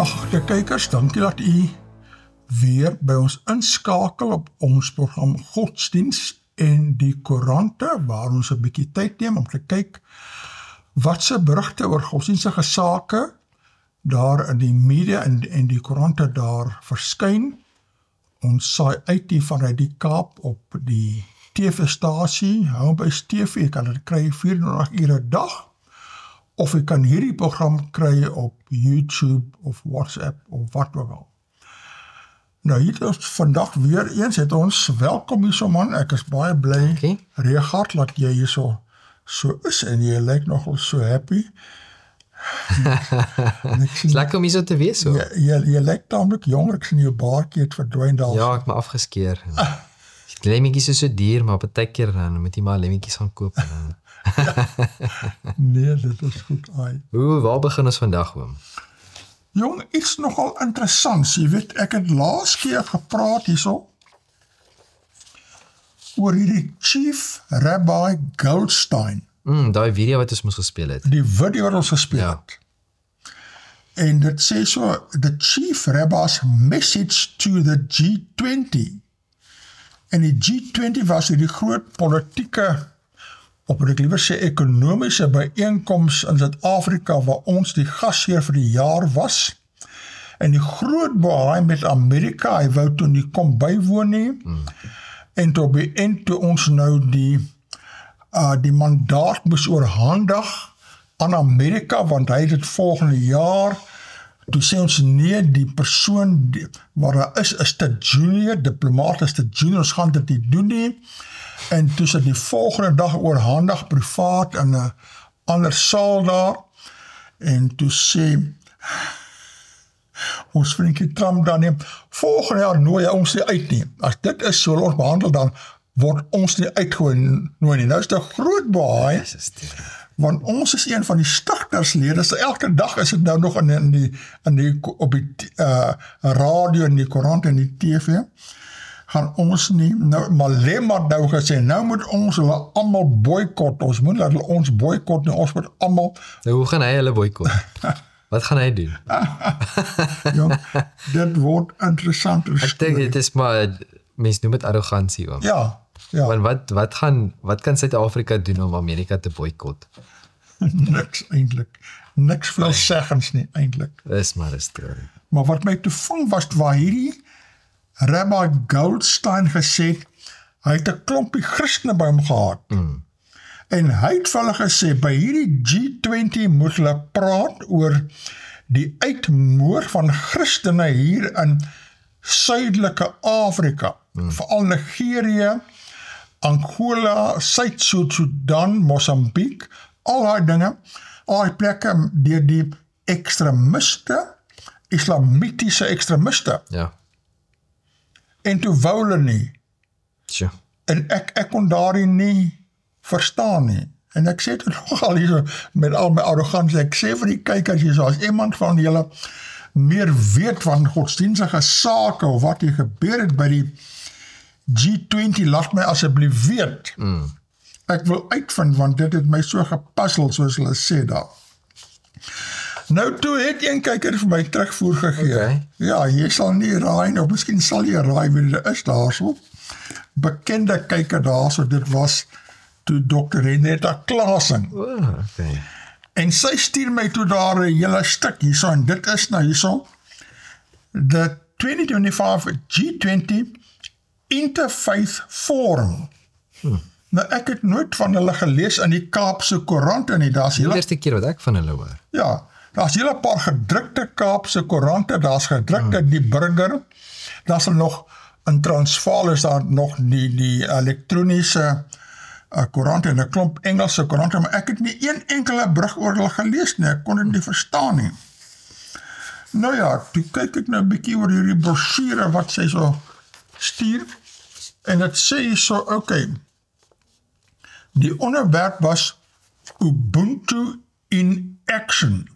Goeiedag kijkers, dankie dat u weer by ons inskakel op ons program Godsdienst en die koerante, waar ons 'n bietjie tyd neem om te kyk wat se berigte oor godsdienstige sake daar in die media en die koerante daar verskyn. Ons saai uit die vanuit die Kaap op die TV-stasie, Homebase TV, jy kan dit kry 24 ure 'n dag, of jy kan hierdie program kry op YouTube of WhatsApp of wat ook al. Nou hier is vandag weer eens, het ons welkom hier so man, ek is baie bly, Okay. Regard, dat jy hier so is en jy lyk nogal so happy. Het is lekker om hier so te wees so. Jy lyk tamelik jonger, ek sien jou baardjie het verdwyn daar. Ja, ek het my afgeskeer. Die lemmetjies is so duur, maar partykeer dan moet jy maar lemmetjies gaan koop. Nee, dit is goed, ai. Waar begin ons vandag, oom? Jong, iets nogal interessants, jy weet, ek het laas keer gepraat hierso oor hierdie Chief Rabbi Goldstein. Daai video wat ons moes gespeel het. Die video wat ons gespeel Ja. het. En dit sê so, the Chief Rabbi's message to the G20. En die G20 was hierdie groot politieke, of wat ek liewer sê, ekonomiese byeenkoms in Suid-Afrika, waar ons die gasheer vir die jaar was. En die groot baai met Amerika, hy wou toe nie kom bywoon nie. En toe op die eind toe ons nou die mandaat moes oorhandig aan Amerika, want hy het dit volgende jaar, toe sê ons nee, die persoon waar hy is te junior, diplomaat is te junior, ons gaan dit nie doen nie, en toe sy die volgende dag oorhandig privaat in 'n ander saal daar, en toe sê ons vriendjie Trump dan neem, volgende jaar nooi hy ons nie uit nie, as dit is so ons behandel, dan word ons nie uitgegooi nie. Nou is dit 'n groot baai, want ons is een van die stigterslede, so elke dag is dit nou nog op die radio en die koerant en die TV, gaan ons nie, nou, maar Lem het nou gesê, nou moet ons hulle almal boykot, ons moet hulle ons boykot, nie, ons moet almal, Nou, hoe gaan hy hulle boykot? Wat gaan hy doen? jong, dit word interessant. Ek dink dit is maar, mens noem dit arrogansie, oom. Ja. Want wat kan Suid-Afrika doen om Amerika te boykot? Niks eintlik, niks veelzeggends nie eintlik. Dis maar 'n storie. Maar wat my te vang was, waar hierdie Rabbi Goldstein gesê, hy het 'n klompie Christene by hom gehad. En hy het vir hulle gesê, by hierdie G20 moet hulle praat oor die uitmoor van Christene hier in Suidelike Afrika, veral Nigerië, Angola, Suid-Sudan, Mosambiek, al daai dinge, al die plekke deur die ekstremiste, islamitiese ekstremiste, Ja. en toe wou hulle nie, Tjoe. en ek kon daarin nie verstaan nie, en ek sê dit nogal hier met al my arrogantie, ek sê vir die kykers hier, as iemand van julle meer weet van godsdienstige sake, of wat hier gebeur het by die G20, laat my asseblief weet. Ek wil uitvind, want dit het my so gepuzzle, soos hulle sê daar. Nou toe het een kyker vir my terugvoer gegee. Okay. Ja, jy sal nie raai, of miskien sal jy raai wie dit is daar so. Bekende kyker daar so, dit was toe Dr. Renetta Klaasing. Okay. En sy stuur my toe daar 'n hele stuk hierso, en dit is nou hierso, the 2025 G20 Interfaith Forum. Nou ek het nooit van hulle gelees in die Kaapse koerante nie, daar's Die hele, eerste keer wat ek van hulle hoor. ja, daar's hele paar gedrukte Kaapse koerante, daar's gedrukte Die Burger, daar's nog in Transvaal is daar nog die elektroniese koerante en 'n klomp Engelse koerante, maar ek het nie een enkele brug oor hulle gelees nie, ek kon dit nie verstaan nie. Nou ja, toe kyk ek nou 'n bietjie oor hierdie brosjure wat sy so stuur, en dit sê so, okay, die onderwerp was Ubuntu in Action,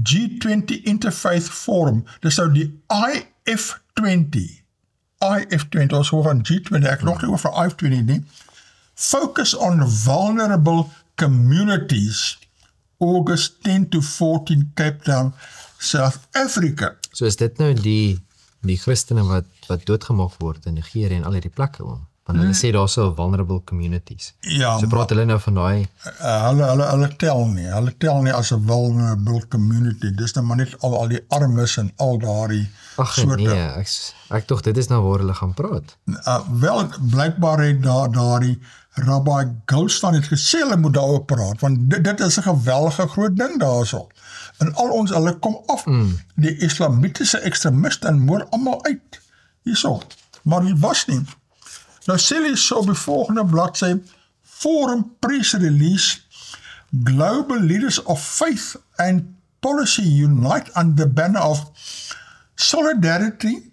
G20 Interfaith Forum, dis nou die IF20, ons hoor van G20, ek nog nie oor van IF20 nie, Focus on Vulnerable Communities, August 10 to 14, Cape Town, South Africa. So is dit nou die Christene wat doodgemaak word in Nigerië en al hierdie plekke om. Want hulle sê daar so vulnerable communities. Ja, so praat hulle nou van daai hulle tel nie as 'n vulnerable community. Dis nou maar net al die armes en al daardie soorte. Nee, ek tog dit is nou waar hulle gaan praat. Wel, blykbaar het daardie Rabbi Goldstein het gesê hulle moet daaroor praat, want dit is 'n geweldige groot ding daarso. En al hulle kom af, die islamitiese ekstremiste en moord almal uit, hierso. Maar dit was nie. Nou sê hulle so op die volgende bladsy, Forum Press Release, Global Leaders of Faith and Policy Unite under the banner of Solidarity,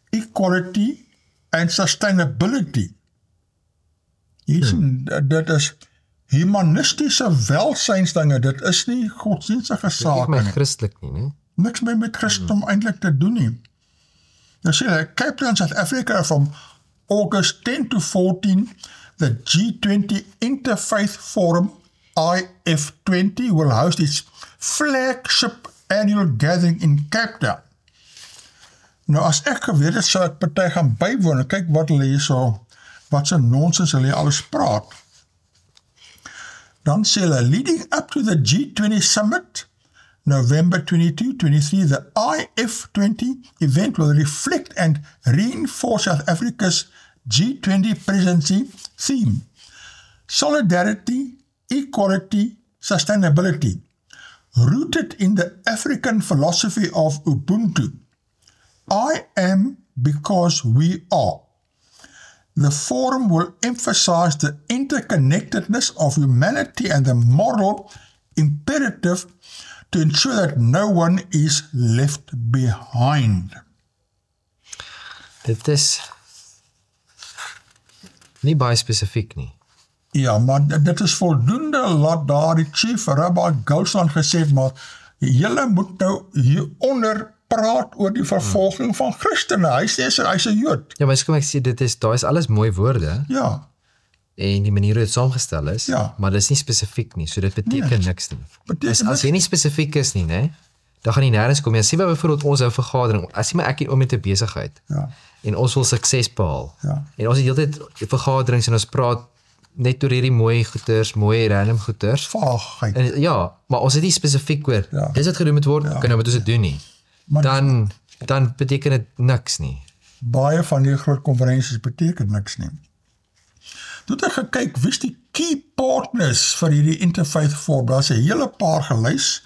Equality and Sustainability. Dit is humanistische welsynsdinge, dit is nie godsdienstige sake nie. Dit is christelik nie, ne? Niks meer met Christendom eintlik te doen nie. Nou sê hulle, Cape Town, South Africa from August 10 to 14, the G20 Interfaith Forum, IF20, will host its flagship annual gathering in Cape Town. Nou, as ek geweet het, sou ek party gaan bywoon, en kyk wat hulle hier so, wat so nonsens hulle alles praat. Dan sê hulle, leading up to the G20 Summit, November 22-23, the IF20 event will reflect and reinforce South Africa's G20 presidency theme. Solidarity, equality, sustainability, rooted in the African philosophy of Ubuntu. I am because we are. The forum will emphasize the interconnectedness of humanity and the moral imperative to ensure that no one is left behind. Dit is nie baie spesifiek nie. Ja, maar dit is voldoende laat daar die Chief Rabbi Goldstein gesê het, maar julle moet nou hieronder praat oor die vervolging van Christene. Hy sê hy's 'n Jood. Ja, maar kom ek sê daar is alles mooi woorde. Ja. En die manier hoe dit saamgestel is, ja. Maar dit is nie spesifiek nie, so dit beteken niks nie. As jy nie spesifiek is nie, né? Dan gaan jy nêrens kom. Jy sien byvoorbeeld ons hou vergadering. As jy maar ek hier om met 'n besigheid. Ja. En ons wil sukses behaal. Ja. En ons het heeltyd vergaderings en ons praat net oor hierdie mooi goeters, mooi random goeters. Vaagheid. En ja, maar ons het nie spesifiek oor. Ja. Dis wat gedoen moet word, ja. Kan nou met ons dit doen nie. Maar dan beteken dit niks nie. Baie van die groot konferensies beteken niks nie. Toe het ek gekyk, wie is die key partners vir hierdie Interfaith Forum? Daar is 'n hele paar gelys.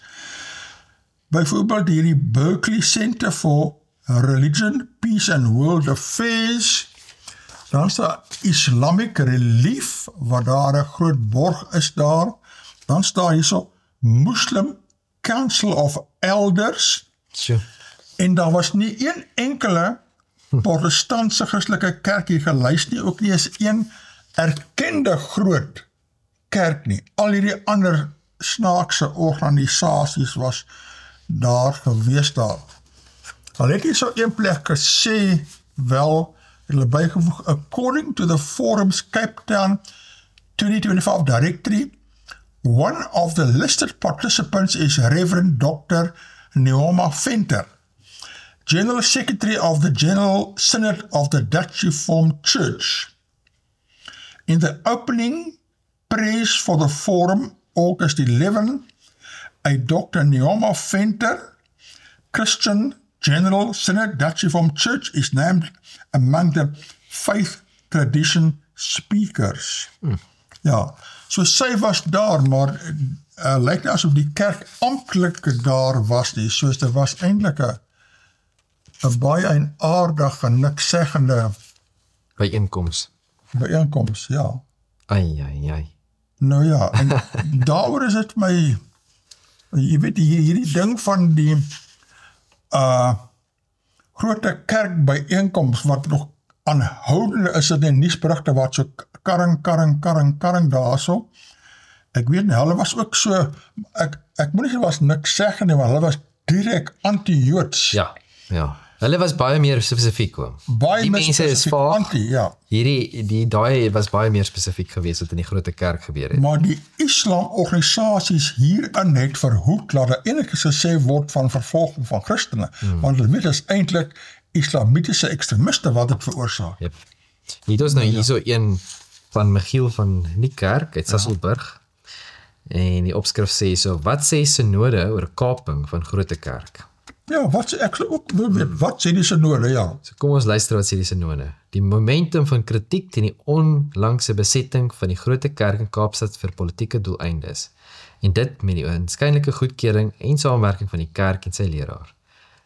Byvoorbeeld hierdie Berkeley Center for Religion, Peace and World Affairs. Dan is daar Islamic Relief, wat daar 'n groot borg is daar. Dan staan hierso Muslim Council of Elders. Sure. En daar was nie een enkele protestantse Christelike kerk hier gelys nie, ook nie eens een erkende groot kerk nie. Al hierdie ander snaakse organisasies was daar gewees daar. Al het hier so een plek gesê, wel, hulle bygevoeg, according to the forum's Cape Town 2025 directory, one of the listed participants is Reverend Dr. Neoma Venter, General Secretary of the General Synod of the Dutch Reformed Church. In the opening praise for the forum, August 11, a Dr. Neoma Venter, Christian General Synod Dutch Reformed Church, is named among the faith tradition speakers. Ja, so sy was daar, maar lyk nie asof die kerk amptelik daar was nie, soos dit was eintlik 'n baie eienaardige, nikszeggende byeenkoms, ja. Ai. Nou ja, en daaroor is dit my, jy weet, hierdie ding van die grote kerk byeenkoms, wat nog aanhoudende is, dit in nuusberigte wat so karring daarso. Ek weet nie, hulle was ook so, ek moet nie sê was niks zeggen nie, maar hulle was direk anti-Joods. Ja. Hulle was baie meer spesifiek oom. Baie die meer mense is spesifiek vaag. anti, ja. Daai was baie meer spesifiek geweest wat in die groot kerk gebeur het. Maar die islamorganisasies hierin het verhoed dat er enige gesê word van vervolging van Christene, want hulle weet is eintlik islamitiese ekstremiste wat dit veroorsaak. Yep. Hier is nou hierso een van Michiel van die kerk uit Sasolburg. En die opskrif sê so, wat sê synode oor kaping van groot kerk? Ja, ek sou ook wil weet, wat sê die synode, ja. So kom ons luister wat sê die synode. Die momentum van kritiek teen die onlangse besetting van die groot kerk in Kaapstad vir politieke doeleindes. En dit met die oënskynlike goedkeuring en samewerking van die kerk en sy leraar.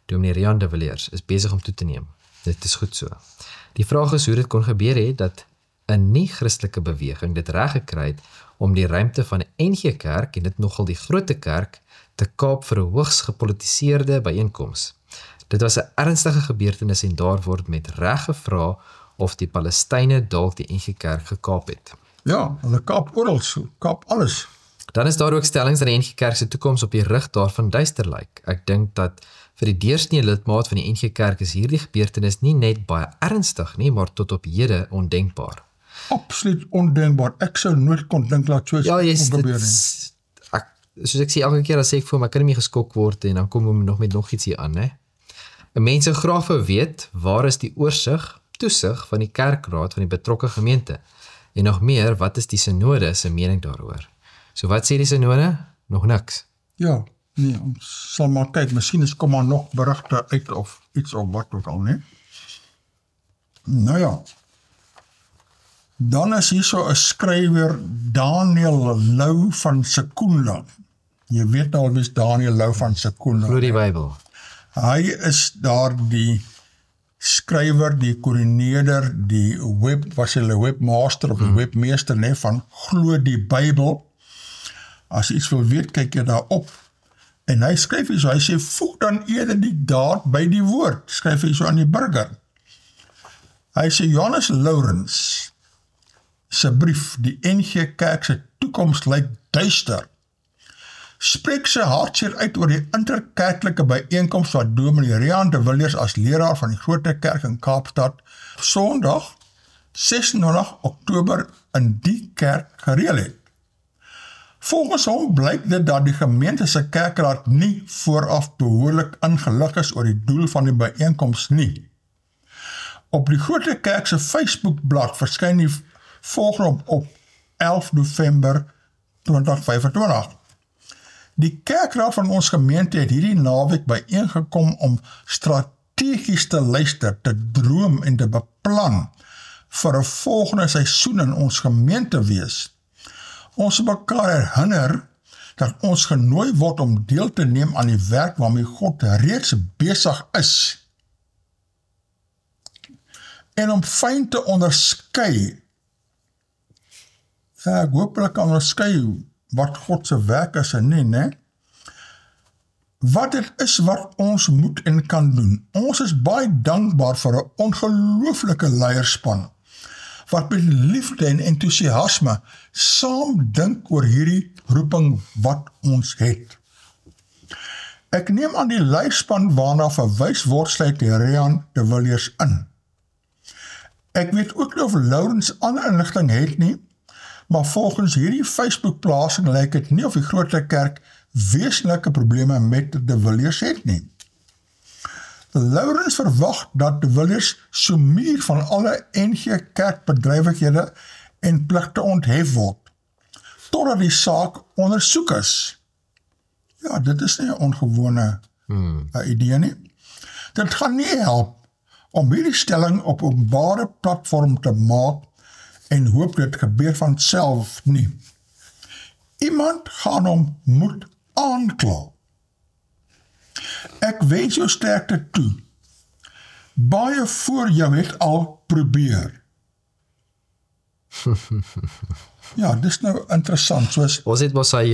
Dominee Rian de Villiers is besig om toe te neem. Dit is goed so. Die vraag is hoe dit kon gebeur het dat 'n nie-Christelike beweging dit reg gekry het om die ruimte van 'n NG Kerk en dit nogal die groot kerk te kaap vir 'n hoogs gepolitiseerde byeenkoms. Dit was 'n ernstige gebeurtenis en daar word met reg gevra of die Palestynë dalk die NG Kerk gekaap het. Ja, hulle kaap oral so, kaap alles. Dan is daar ook stellings dat die NG Kerk se toekoms op die rug daarvan duister lyk. Ek dink dat vir die deursnee lidmaat van die NG Kerk is hierdie gebeurtenis nie net baie ernstig nie, maar tot op hede ondenkbaar. Absoluut ondenkbaar. Ek sou nooit kon dink dat so iets kon gebeur nie. Soos ek sê, elke keer as ek voel, maar ek kan nie meer geskok word en dan kom nog met nog iets hier aan, hè. 'n Mens sou graag wou weet, waar is die toesig van die kerkraad van die betrokke gemeente? En nog meer, wat is die synode se mening daaroor? So wat sê die synode? Nog niks. Ja, nee, ons sal maar kyk, miskien kom maar nog berigte uit of iets of wat ook al, nee. Nou ja, dan is hier so 'n skrywer, Daniel Lou van Sekunda. Jy weet nou al wie is Daniel Lou van Sekunda. Glo die Bybel. Hy is daar die skrywer, die koördineerder, die was hy 'n webmaster of 'n webmeester, nee, van Glo die Bybel. As jy iets wil weet, kyk jy daarop. En hy skryf hier so, hy sê, voeg dan eerder die daad by die woord, skryf hy so aan die burger. Hy sê, Johannes Lourens se brief, die NG Kerk se toekoms lyk duister. Spreek sy hartseer uit oor die interkerklike byeenkoms wat Dominee Rian de Villiers as leraar van die Groot Kerk in Kaapstad Sondag 26 Oktober in die kerk gereël het. Volgens hom blyk dit dat die gemeente se kerkraad nie vooraf behoorlik ingelig is oor die doel van die byeenkoms nie. Op die Groot Kerk se Facebookblad verskyn die volgende op 11 November 2025. Die kerkraad van ons gemeente het hierdie naweek byeengekom om strategies te luister, te droom en te beplan vir 'n volgende seisoen in ons gemeente wees. Ons mekaar herinner dat ons genooi word om deel te neem aan die werk waarmee God reeds besig is. En om fyn te onderskei, ek hoop hulle kan onderskei wat God se werk is en nie, né? Wat dit is wat ons moet en kan doen. Ons is baie dankbaar vir 'n ongelooflike leierspan, wat met liefde en entoesiasme saam dink oor hierdie roeping wat ons het. Ek neem aan die leierspan waarna verwys word sluit Rian de Villiers in. Ek weet ook nie of Lourens ander inligting het nie, maar volgens hierdie Facebook-plasing lyk dit nie of die Groot Kerk wesenlike probleme met de Villiers het nie. Lourens verwag dat de Villiers so meer van alle NG Kerkbedrywighede en pligte onthef word, totdat die saak ondersoek is. Ja, dit is nie 'n ongewone idee nie. Dit gaan nie help om hierdie stelling op 'n openbare platform te maak en hoop dit gebeur van self nie. Iemand gaan hom moet aankla. Ek wens jou sterkte toe. Baie voor jou het al probeer. Ja, dis nou interessant. Soos ons het mos hy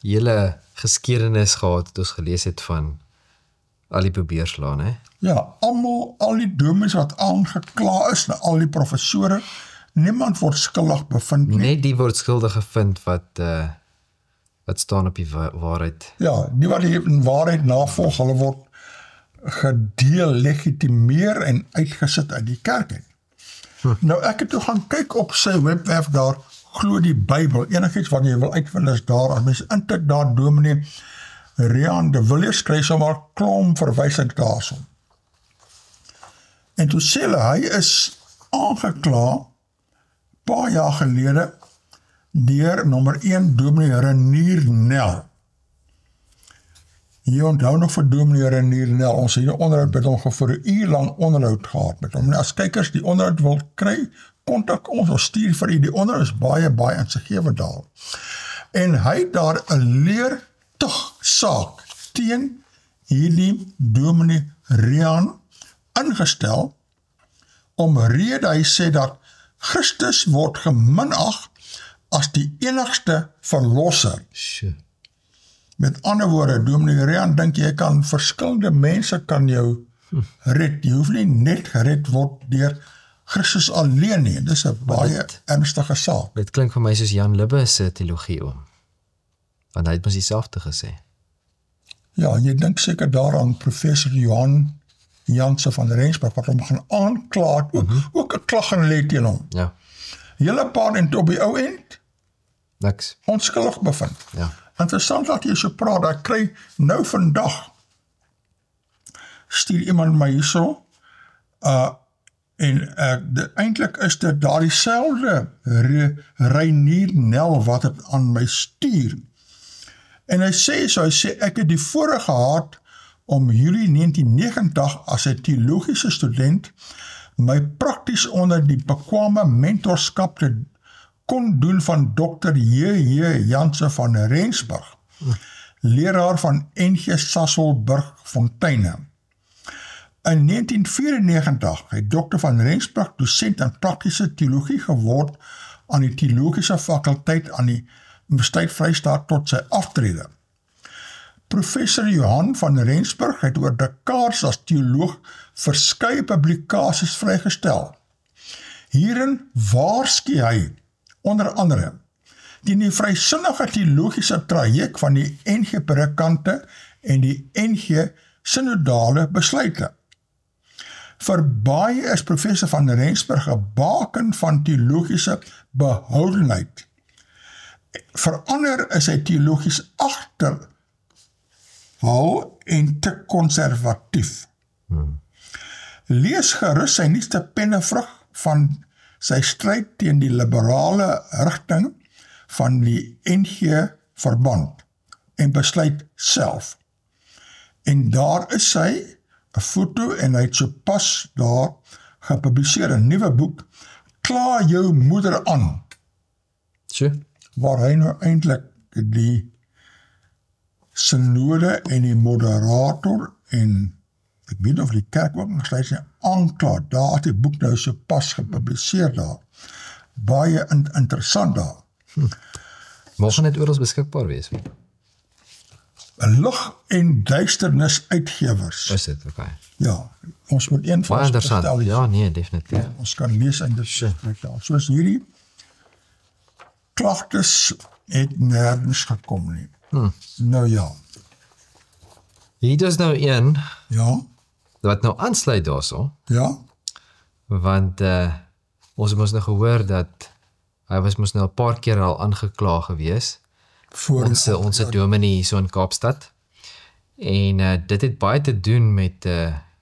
hele geskiedenis gehad wat ons gelees het van al die probeerslaan, hè? Ja, al die dominees wat aangekla is, al die professore, niemand word skuldig bevind nie. Net die word skuldig gevind wat staan op die waarheid. Ja, die wat die waarheid navolg, hulle word gedelegitimeer en uitgesit uit die kerk uit. Nou ek het toe gaan kyk op sy webwerf daar, glo die Bybel, enigiets wat jy wil uitvind is daar, as mens intik daar dominee Rian de Villiers, kry sommer klomp verwysing daarson. En toe sê hulle, hy is aangekla, paar jaar gelede, deur nommer 1 dominee Renier Nel. Jy onthou nog vir dominee Renier Nel, ons het hier onderhoud met hom vir 'n uur lang onderhoud gehad met hom. As kykers die onderhoud wil kry, kontak ons stuur vir u, die onderhoud is baie insiggewend daar. En hy het daar 'n leertugsaak teen hierdie dominee Rian ingestel, omrede hy sê dat Christus word geminag as die enigste verlosser. Sure. Met ander woorde, dominee Rian dink jy kan verskillende mense kan jou red. Jy hoef nie net gered word deur Christus alleen nie. Dis 'n baie ernstige saak. Dit klink vir my soos Jan Libbe se teologie oom. Want hy het mos dieselfde gesê. Ja, jy dink seker daaraan professor Johan Janse van Rensburg wat hom gaan aankla, ook 'n klag gaan lê teen hom. Ja. Hele paar en op die ou end Niks. onskuldig bevind. Ja. Interessant dat jy so praat, ek kry nou vandag stuur iemand my hierso eintlik is dit daar dieselfde Renier Nel wat het aan my stuur. En hy sê ek het die voorreg gehad om Julie 1990 as 'n teologiese student my prakties onder die bekwame mentorskap te kon doen van Dr. J.J. Janse van Rensburg, leraar van NG Sasolburg Fonteine. In 1994 het Dr. van Rensburg dosent in praktiese teologie geword aan die teologiese fakulteit aan die Universiteit Vrystaat tot sy aftrede. Professor Johan van Rensburg het oor dekades as teoloog verskeie publikasies vrygestel. Hierin waarsku hy onder andere teen die vrysinnige teologiese traject van die NG predikante en die NG synodale besluite. Vir baie is professor van Rensburg 'n baken van teologiese behoudenheid. Vir ander is hy teologies agterhou en te konservatief. Lees gerus sy nuutste pennevrug van sy stryd teen die liberale rigting van die NG verband en besluit self. En daar is sy 'n foto en hy het so pas daar gepubliseer 'n nuwe boek, Kla jou moeder aan. Sure. Waar hy nou eintlik die synode en die moderator en ek weet of die kerk ook nog steeds aankla. Daar het die boek nou so pas gepubliseer daar. Baie interessant daar. Maar gaan dit oral beskikbaar wees? Lig en duisternis uitgewers. Is dit, okay. Ja, ons moet een van Baie ons interessant. bestel. Ja, nee, definitief. Ja, ons kan lees en dit daar. Soos hierdie klagtes het nergens gekom nie. Nou ja. Hier is nou een Ja, wat nou aansluit daarso, ja, want ons het mos nou gehoor dat hy was mos nou 'n paar keer al aangekla gewees. voor Ons dominee so in Kaapstad. En dit het baie te doen met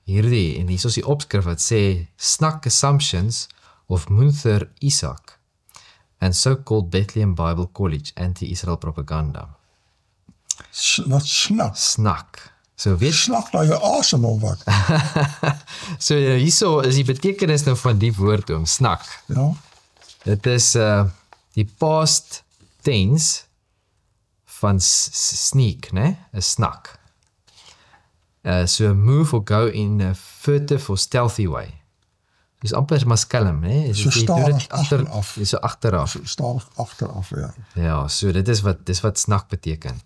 hierdie, en hier is die opskrif wat sê, Snak Assumptions of Muther Isaac and so-called Bethlehem Bible College anti-Israel propaganda. wat snak. Snak. So weet Snak nou jou asem of wat? so hierso is die betekenis nou van die woord om snak. Ja, Dit is die past tense van sneak, né? 'n snak. So move or go in a furtive or stealthy way. Dis amper maar skelm, né? So stadig agteraf. So agteraf. stadig agteraf, ja. Ja, so dit is wat snak beteken.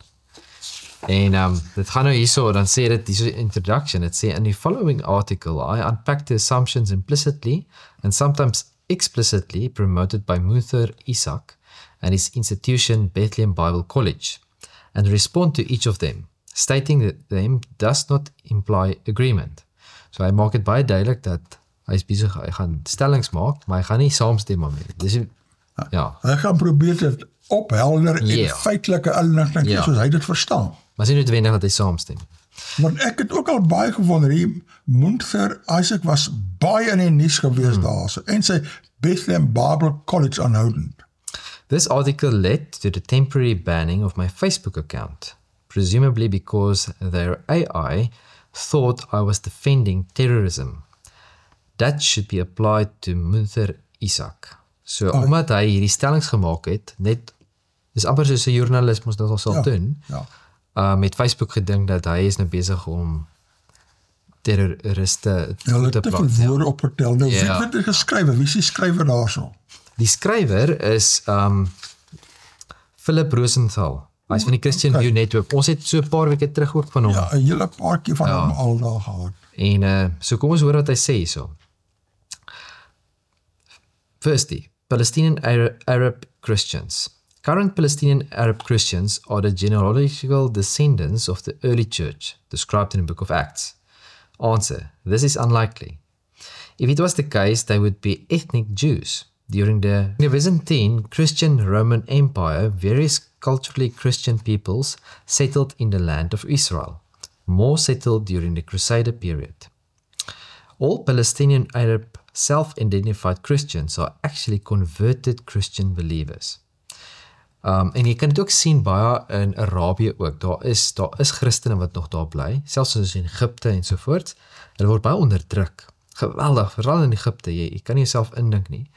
En dit gaan nou hierso, dan sê dit hierso introduction, it sê in the following article I unpack the assumptions implicitly and sometimes explicitly promoted by Muther Isaac and his institution Bethlehem Bible College and respond to each of them, Stating that them does not imply agreement. So hy maak dit baie duidelik dat hy is besig, hy gaan stellings maak, maar hy gaan nie saamstem daarmee. Dis ja. Hy gaan probeer dit ophelder en feitelike inligting gee soos hy dit verstaan. Maar is nie noodwendig dat hy saamstem. Want ek het ook al baie gewonder, hier Munther Isaac was baie in die nuus gewees daar, so, en sy Bethlehem Bible College aanhoudend. This article led to the temporary banning of my Facebook account, presumably because their AI thought I was defending terrorism. That should be applied to Munther Isaac. So, omdat hy hierdie stellings gemaak het, net, is amper soos 'n joernalis moes dit al sal doen, met Facebook gedink dat hy is nou besig om terroriste te praat. Woorde opvertel. Nou, wie het dit geskrywe? Wie is die skrywer daarso? Die skrywer is Philip Rosenthal. Hy is van die Christian View Network. Ons het so 'n paar weke terug ook van hom. Ja, 'n hele paar keer van hom al daar gehad. En so kom ons hoor wat hy sê hierso. Firstly, Palestinian Arab Christians. Current Palestinian Arab Christians are the genealogical descendants of the early church, described in the book of Acts. Answer: this is unlikely. If it was the case, they would be ethnic Jews. During the Byzantine Christian Roman Empire, various culturally Christian peoples settled in the land of Israel, more settled during the Crusader period. All Palestinian Arab self-identified Christians are actually converted Christian believers. En jy kan dit ook sien baie in Arabië ook. Daar is Christene wat nog daar bly, selfs soos in Egipte en so voort. Hulle word baie onderdruk. Geweldig, veral in Egipte. Jy kan nie jouself indink nie.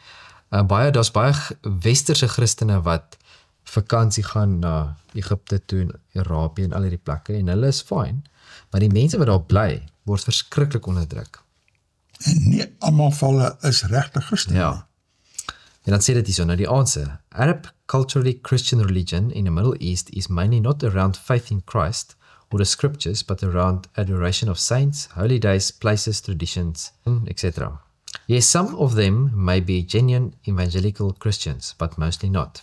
Daar's baie westerse Christene wat vakansie gaan na Egipte toe en Arabië en al hierdie plekke en hulle is fyn, maar die mense wat daar bly word verskriklik onderdruk. En nie almal van hulle is regte Christene. Ja. En dan sê dit hierso, nou die answer. Arab culturally Christian religion in the Middle East is mainly not around faith in Christ or the scriptures, but around adoration of saints, holy days, places, traditions, etc. Yes, some of them may be genuine evangelical Christians, but mostly not.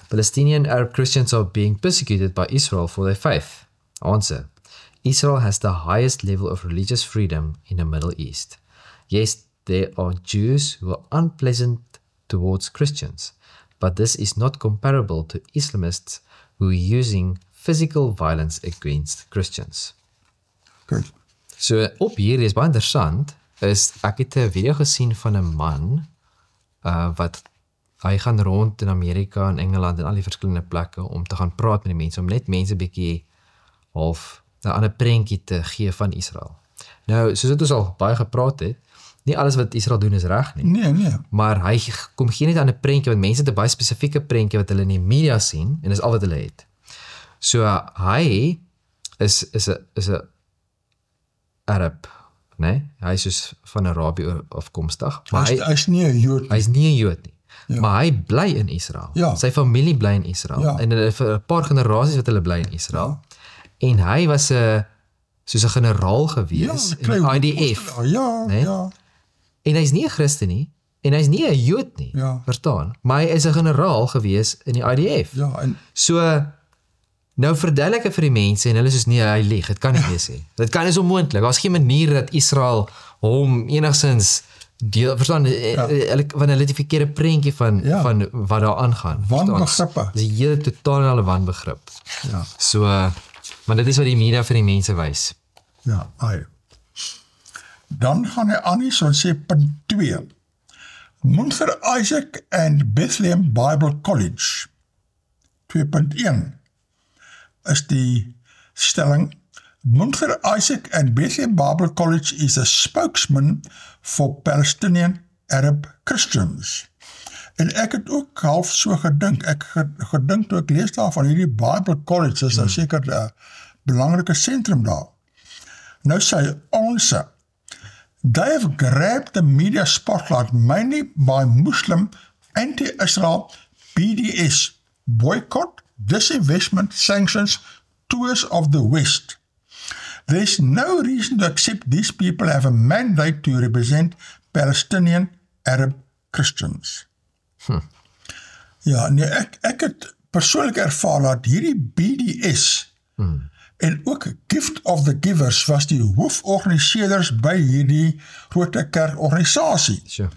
Palestinian Arab Christians are being persecuted by Israel for their faith. Answer. Israel has the highest level of religious freedom in the Middle East. Yes, there are Jews who are unpleasant towards Christians, but this is not comparable to Islamists who are using physical violence against Christians. Okay. So op hier is baie interessant, is ek het 'n video gesien van 'n man wat hy gaan rond in Amerika en Engeland en al die verskillende plekke om te gaan praat met die mense, om net mense bietjie half 'n ander prentjie te gee van Israel. Nou, soos dit ons al baie gepraat het, nie alles wat Israel doen is reg nie. Nee. Maar hy kom gee net aan 'n prentjie, want mense het 'n baie spesifieke prentjie wat hulle in die media sien en dis al wat hulle het. So hy is 'n Arab, né? Hy is soos van Arabië afkomstig, maar hy is nie 'n Jood nie. Hy is nie 'n Jood nie. Ja. Maar hy bly in Israel. Ja. Sy familie bly in Israel. En hulle vir 'n paar generasies wat hulle bly in Israel. En hy was soos 'n generaal gewees in die IDF. Ja. En hy's nie 'n Christen nie, en hy's nie 'n Jood nie, verstaan? Maar hy is 'n generaal gewees in die IDF. Ja, en so nou verduidelik vir die mense en hulle soos nee, hy lieg, dit kan nie wees nie. Dit kan is onmoontlik. Daar's geen manier dat Israel hom enigsins deel, verstaan, want hulle het die verkeerde prentjie van wat daar aangaan. Wanbegrippe. Dis 'n hele totale wanbegrip. Ja. So maar dit is wat die media vir die mense wys. Ja, Dan gaan hy aan hier, so sê punt 2. Munther Isaac and Bethlehem Bible College. 2.1 is die stelling. Munther Isaac and Bethlehem Bible College is a spokesman for Palestinian Arab Christians. En ek het ook half so gedink, gedink toe ek lees daar van hierdie Bible College, is daar seker 'n belangrike sentrum daar. Nou sê ons, they have grabbed the media spotlight mainly by Muslim anti-Israel BDS boycott, disinvestment, sanctions, tours of the West. There's no reason to accept these people have a mandate to represent Palestinian Arab Christians. Ja, nee, ek het persoonlik ervaar dat hierdie BDS en ook Gift of the Givers was die hooforganiseerders by hierdie grote kerkorganisasie. Sure.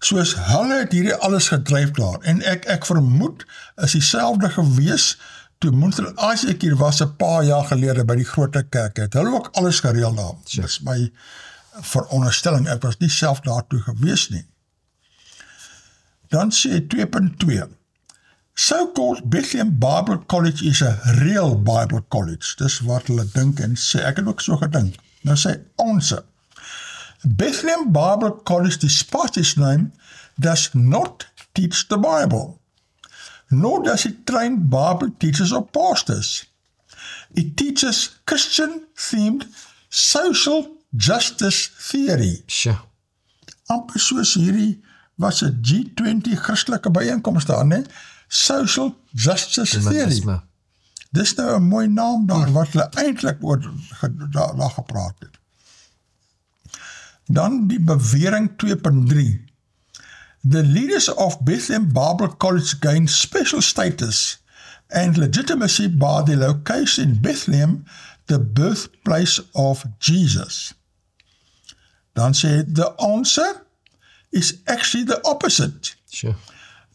Soos hulle het hierdie alles gedryf daar, en ek vermoed is dieselfde gewees toe Montreal Isaac hier was 'n paar jaar gelede by die grote kerk het. Hulle ook alles gereël daar. Sure. Dis my veronderstelling, ek was nie self daartoe gewees nie. Dan sê 2.2 So-called Bethlehem Bible College is a real Bible college. Dis wat hulle dink en sê, ek het ook so gedink. Nou sê ons, Bethlehem Bible College, despite its name, does not teach the Bible, nor does it train Bible teachers or pastors. It teaches Christian-themed social justice theory. Sure. Amper soos hierdie was 'n G20 Christelike byeenkoms daar, né? Social justice theory. Humanisme. Dis nou 'n mooi naam daar wat hulle eintlik oor daar gepraat het. Dan die bewering 2.3. The leaders of Bethlehem Bible College gained special status and legitimacy by the location in Bethlehem, the birthplace of Jesus. Dan sê the answer is actually the opposite. Sure.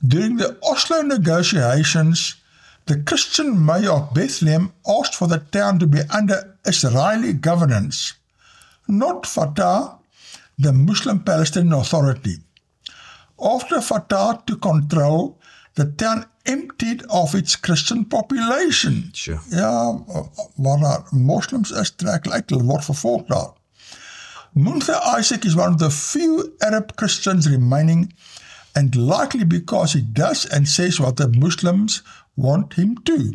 During the Oslo negotiations, the Christian mayor of Bethlehem asked for the town to be under Israeli governance, not Fatah, the Muslim Palestinian Authority. After Fatah took control, the town emptied of its Christian population. Sure. Ja, waar daar moslims is, trek uit, hulle word vervolg daar. Munther Isaac is one of the few Arab Christians remaining, and likely because he does and says what the Muslims want him to.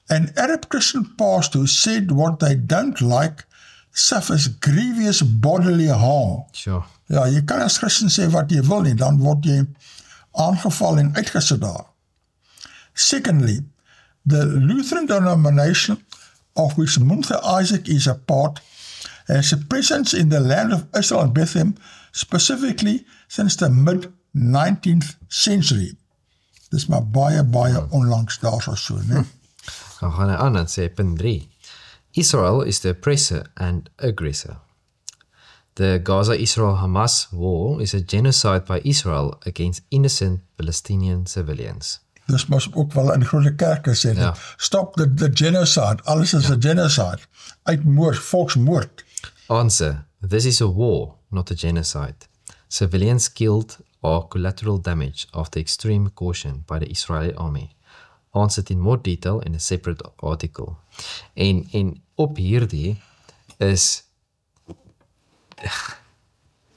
An Arab Christian pastor who said what they don't like suffers grievous bodily harm. Sure. Ja, jy kan as Christen sê wat jy wil nie, dan word jy aangeval en uitgesit daar. Secondly, the Lutheran denomination of which Munther Isaac is a part has a presence in the land of Israel and Bethlehem, specifically since the mid-19th century. Dis maar baie onlangs daar so, né? Dan gaan hy aan en sê punt 3. Israel is the oppressor and aggressor. The Gaza-Israel-Hamas war is a genocide by Israel against innocent Palestinian civilians. Dis mos ook wel in die grote kerke sê, Ja. Stop the genocide, alles is a genocide, uitmoord, volksmoord. Answer. This is a war, not a genocide. Civilians killed are collateral damage after extreme caution by the Israeli army. Answered in more detail in a separate article. En op hierdie is,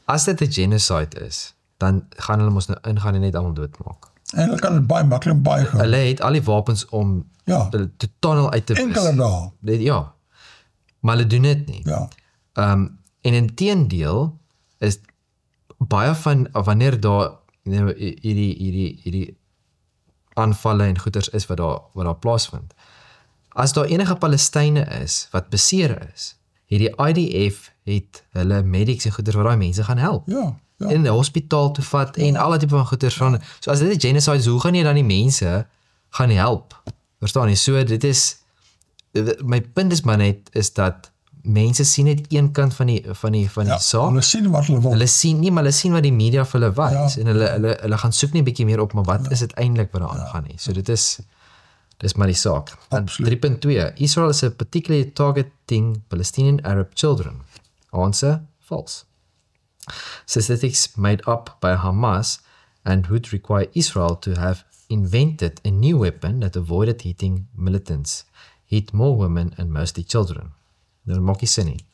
as dit 'n genocide is, dan gaan hulle mos nou ingaan en net almal doodmaak. En hulle kan het baie maklik baie gaan. Hulle het al die wapens om Ja. hulle totaal uit te Enkele dae. Ja, maar hulle doen dit nie. Ja. En in teendeel is baie van wanneer daar hierdie aanvalle en goeters is wat daar plaasvind. As daar enige Palestynë is wat beseer is, hierdie IDF het hulle medics en goeters wat daai mense gaan help. Ja. In 'n hospitaal te vat en alle tipe van goeters van. So as dit 'n genocide is, hoe gaan jy dan die mense gaan help? Verstaan jy? So dit is my punt is maar net is dat mense sien net een kant van die saak. Hulle sien wat hulle wil. Hulle sien nie, maar hulle sien wat die media vir hulle wys en hulle gaan soek net 'n bietjie meer op, maar wat is dit eintlik wat daar aangaan nie. So dis maar die saak. Dan 3.2 Israel is particularly targeting Palestinian Arab children. Answer, false. Statistics made up by Hamas and would require Israel to have invented a new weapon that avoided hitting militants, hit more women and mostly children. Nou maak nie sin nie.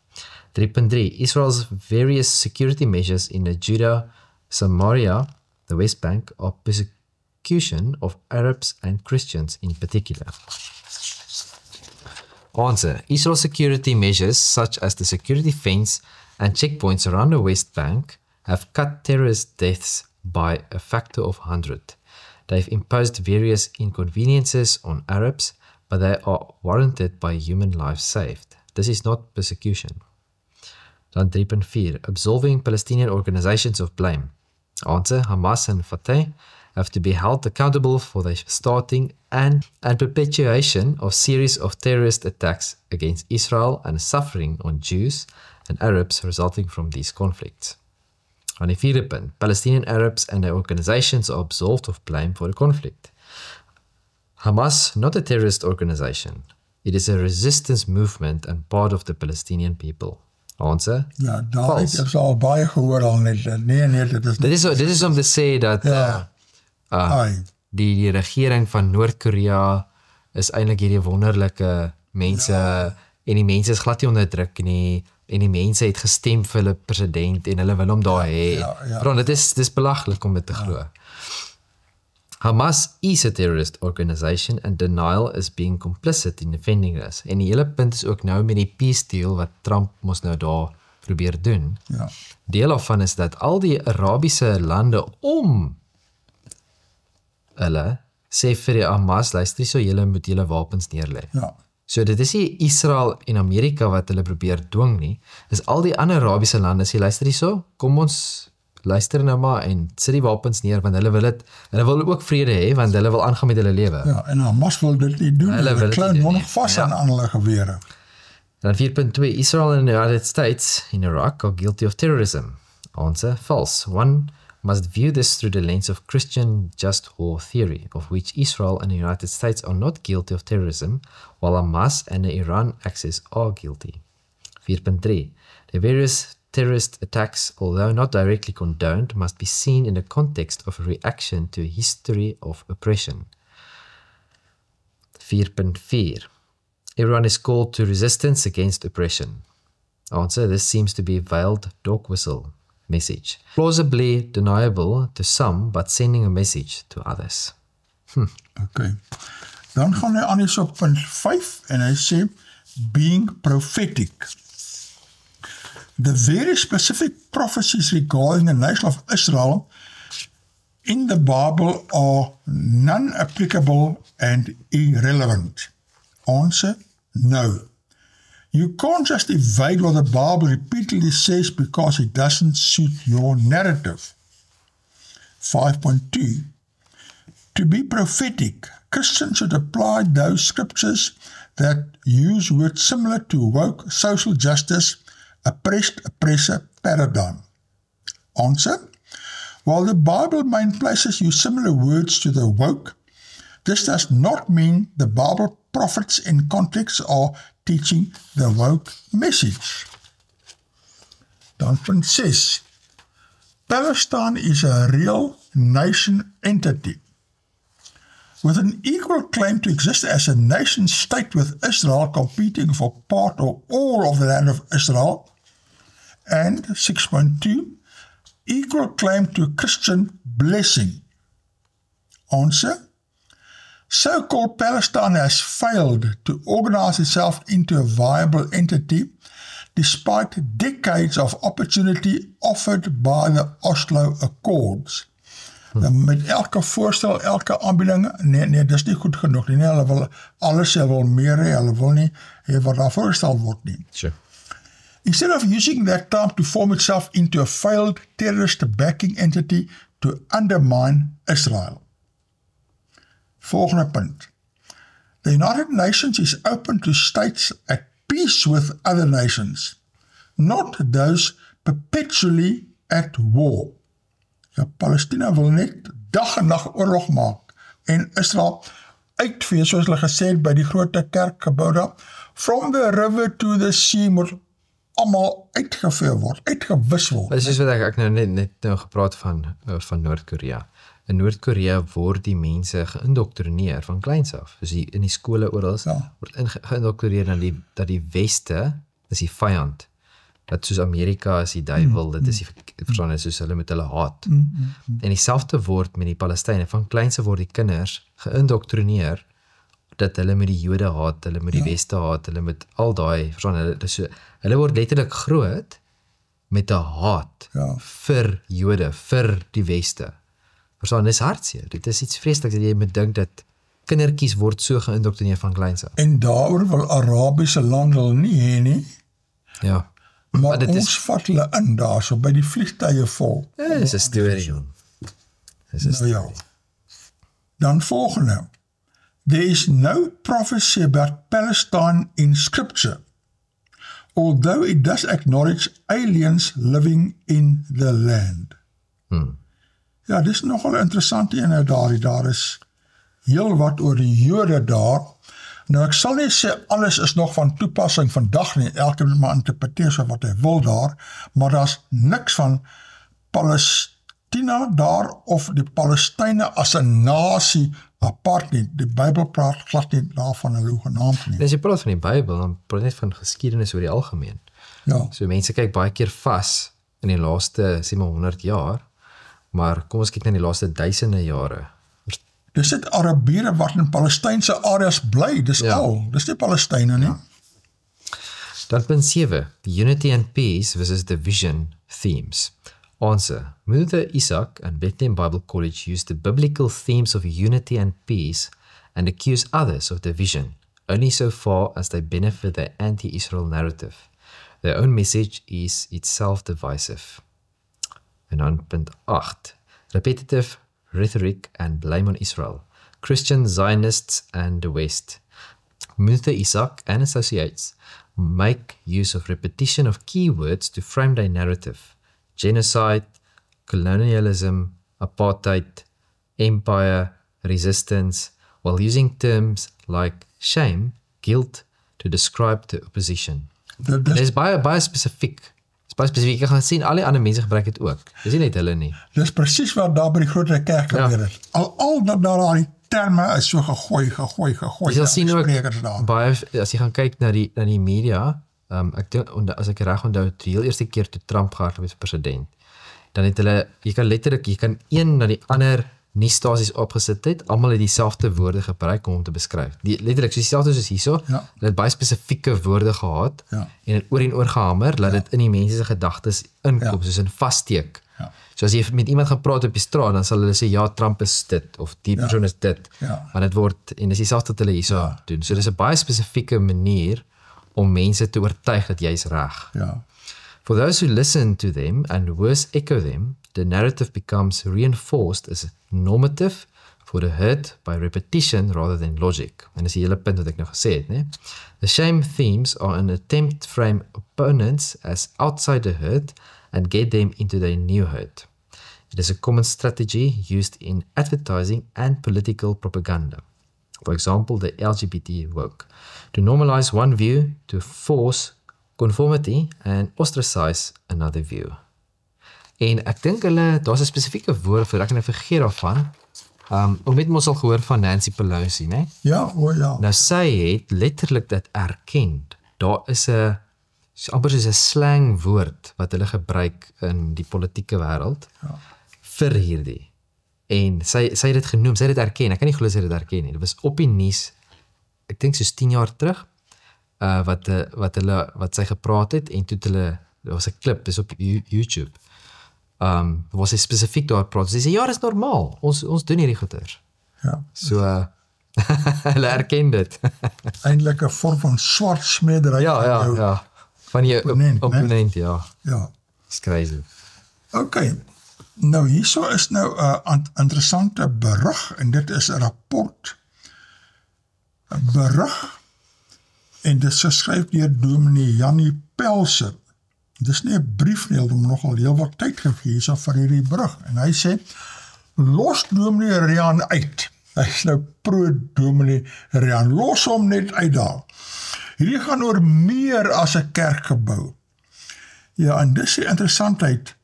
3.3 Israel's various security measures in the Judah, Samaria, the West Bank are persecution of Arabs and Christians in particular. Answer. Israel's security measures such as the security fence and checkpoints around the West Bank have cut terrorist deaths by a factor of 100. They've imposed various inconveniences on Arabs, but they are warranted by human lives saved. This is not persecution. Dan 3.4 Absolving Palestinian organizations of blame. Answer. Hamas and Fatah have to be held accountable for the starting and perpetuation of series of terrorist attacks against Israel and suffering on Jews and Arabs resulting from these conflicts. On die vierde punt, Palestinian Arabs and their organizations are absolved of blame for the conflict. Hamas, not a terrorist organization. It is a resistance movement and part of the Palestinian people. Answer? Ja, daar het ek al baie gehoor al net. Nee, dit is om te sê dat die regering van Noord-Korea is eintlik hierdie wonderlike mense en die mense is glad nie onderdruk nie en die mense het gestem vir hulle president en hulle wil hom daar hê. Want dit is belaglik om dit te glo. Hamas is a terrorist organization and denial is being complicit in defending us. En die hele punt is ook nou met die peace deal wat Trump mos nou daar probeer doen. Ja. Deel daarvan is dat al die Arabiese lande om hulle sê vir die Hamas, luister so julle moet julle wapens neerlê. Ja. So dit is nie Israel en Amerika wat hulle probeer dwing nie. Dis al die ander Arabiese lande sê luister so, kom ons luister nou maar en sit die wapens neer want hulle wil ook vrede hê want hulle wil aangaan met hulle lewe. Ja, en Hamas wil dit nie doen. Hulle klou nog vas aan hulle gewere. Dan 4.2 Israel and the United States in Iraq are guilty of terrorism. Answer, false. One must view this through the lens of Christian just war theory, of which Israel and the United States are not guilty of terrorism, while Hamas and the Iran axis are guilty. 4.3 The various terrorist attacks, although not directly condoned, must be seen in the context of a reaction to a history of oppression. 4.4 Everyone is called to resistance against oppression. Answer, this seems to be a veiled dog whistle message. Plausibly deniable to some, but sending a message to others. Okay. Dan gaan hy aan eens op punt 5 en hy sê, being prophetic. The very specific prophecies regarding the nation of Israel in the Bible are non-applicable and irrelevant. Answer, no. You can't just evade what the Bible repeatedly says because it doesn't suit your narrative. 5.2 To be prophetic, Christians should apply those scriptures that use words similar to woke, social justice, oppressor paradigm. Answer, while the Bible main places use similar words to the woke, this does not mean the Bible prophets in context are teaching the woke message. Dan punt 6. Palestine is a real nation entity with an equal claim to exist as a nation state with Israel competing for part or all of the land of Israel. And 6.2, equal claim to Christian blessing. Answer, so-called Palestine has failed to organize itself into a viable entity despite decades of opportunity offered by the Oslo Accords. Met elke voorstel, elke aanbieding, nee, dis nie goed genoeg nie. Hulle wil alles, hulle wil meer hê, hulle wil nie wat daar voorstel word nie. Sure. Instead of using that time to form itself into a failed terrorist backing entity to undermine Israel. Volgende punt. The United Nations is open to states at peace with other nations, not those perpetually at war. Ja, Palestina wil net dag en nacht oorlog maak en Israel uitvee, soos hulle gesê het by die grote kerkgebou daar, from the river to the sea moet allemaal uitgevee word, uitgewis word. Dit is wat ek nou net gepraat van Noord-Korea. In Noord-Korea word die mense geïndoktrineer van kleins af. Dus in die skole oral word geïndoktrineer dat die Weste is die vyand. Dat soos Amerika is die duivel, dit is die verstaan, soos hulle met hulle haat. En dieselfde word met die Palestynë, van kleinse word die kinders geïndoktrineer dat hulle met die Jode haat, hulle met die Weste haat, hulle met al daai, verstaan, hulle word letterlik groot met 'n haat vir Jode, vir die Weste. Verstaan, dis hartseer. Dit is iets vreesliks dat jy moet dink dat kindertjies word so geïndoktrineer van kleins af. En daaroor wil Arabiese lande hulle nie hê nie. Ja. Maar ons vat hulle in daar, so by die vliegtuie vol. Dit is 'n storie, jong. Dis 'n storie. Dan volgende. There is no prophecy about Palestine in scripture, although it does acknowledge aliens living in the land. Ja, dis nogal interessant ene daar is heel wat oor die Jode daar. Nou ek sal nie sê alles is nog van toepassing vandag nie, elke moet maar interpreteer so wat hy wil daar, maar daar's niks van Palestina daar of die Palestyne as 'n nasie apart nie. Die Bybel praat glad nie daarvan hulle genaamd nie. As jy praat van die Bybel, dan praat net van geskiedenis oor die algemeen. Ja. So mense kyk baie keer vas in die laaste, sê maar 100 jaar, maar kom ons kyk na die laaste duisende jare. Dis dit Arabiere wat in Palestynse areas bly, dis al. Dis nie Palestyne nie. Dan punt 7, Unity and Peace versus Division themes. Answer, Muther Isaac and Bethlehem Bible College use the biblical themes of unity and peace and accuse others of division, only so far as they benefit the anti-Israel narrative. Their own message is itself divisive. And on punt 8, repetitive rhetoric and blame on Israel, Christian Zionists and the West. Muther Isaac and associates make use of repetition of keywords to frame their narrative. Genocide, colonialism, apartheid, empire, resistance, while using terms like shame, guilt to describe the opposition. Dit is baie spesifiek. Ek gaan sien, al die ander mense gebruik het ook. Dis nie net hulle nie. Dis presies wat daar by die groter kerk gebeur het. Al dat daar die terme is so gegooi. Jy sal sien ook, baie, as jy gaan kyk na die media, ek dink, as ek reg onthou, die heel eerste keer toe Trump gehardloop het as president, dan het hulle, jy kan een na die ander nuusstasies opgesit het, almal het dieselfde woorde gebruik om te beskryf. Letterlik, soos dieselfde soos hierso, hulle het baie spesifieke woorde gehad, en het oor en oor gehamer, laat dit in die mense se gedagtes inkom, soos in vassteek. So as jy met iemand gaan praat op die straat, dan sal hulle sê, ja, Trump is dit, of die persoon is dit, maar dit word, en dis dieselfde wat hulle hierso doen. So dis 'n baie spesifieke manier om mense te oortuig dat jy is reg. For those who listen to them and worse echo them, the narrative becomes reinforced as normative for the hurt by repetition rather than logic. En dis die hele punt wat ek nou gesê het, né? The shame themes are an attempt to frame opponents as outside the hurt and get them into their new hurt. It is a common strategy used in advertising and political propaganda. For example, the LGBT woke, to normalize one view, to force conformity and ostracize another view. En ek dink daar's 'n spesifieke woord vir, ek kan nou vergeet daarvan, het ons al gehoor van Nancy Pelosi, né? Ja. Nou sy het letterlik dit erken. Daar is amper soos 'n slang woord wat hulle gebruik in die politieke wêreld vir hierdie. En sy het dit genoem, sy het dit erken. Ek kan nie glo sy het dit erken nie. Dit was op die nuus, ek dink soos 10 jaar terug, wat sy gepraat het, en toe hulle, daar was 'n klip, dis op YouTube, was sy spesifiek daar praat, sy sê, ja, dit is normaal, ons doen hierdie goeders. So, hulle erken dit. Eintlik 'n vorm van swart smedery. Van jou opponent, It's crazy. Okay, nou hierso is nou 'n interessante berig, en dit is 'n rapport, 'n berig, en dit is geskryf deur dominee Jannie Pelser. Dis nie 'n brief nie, om nogal heel wat tyd gegee is vir hierdie berig. En hy sê, los dominee Rian uit. Hy is nou pro-dominee Rian. Los hom net uit daar. Hierdie gaan oor meer as 'n kerkgebou. Ja, en dis die interessantheid,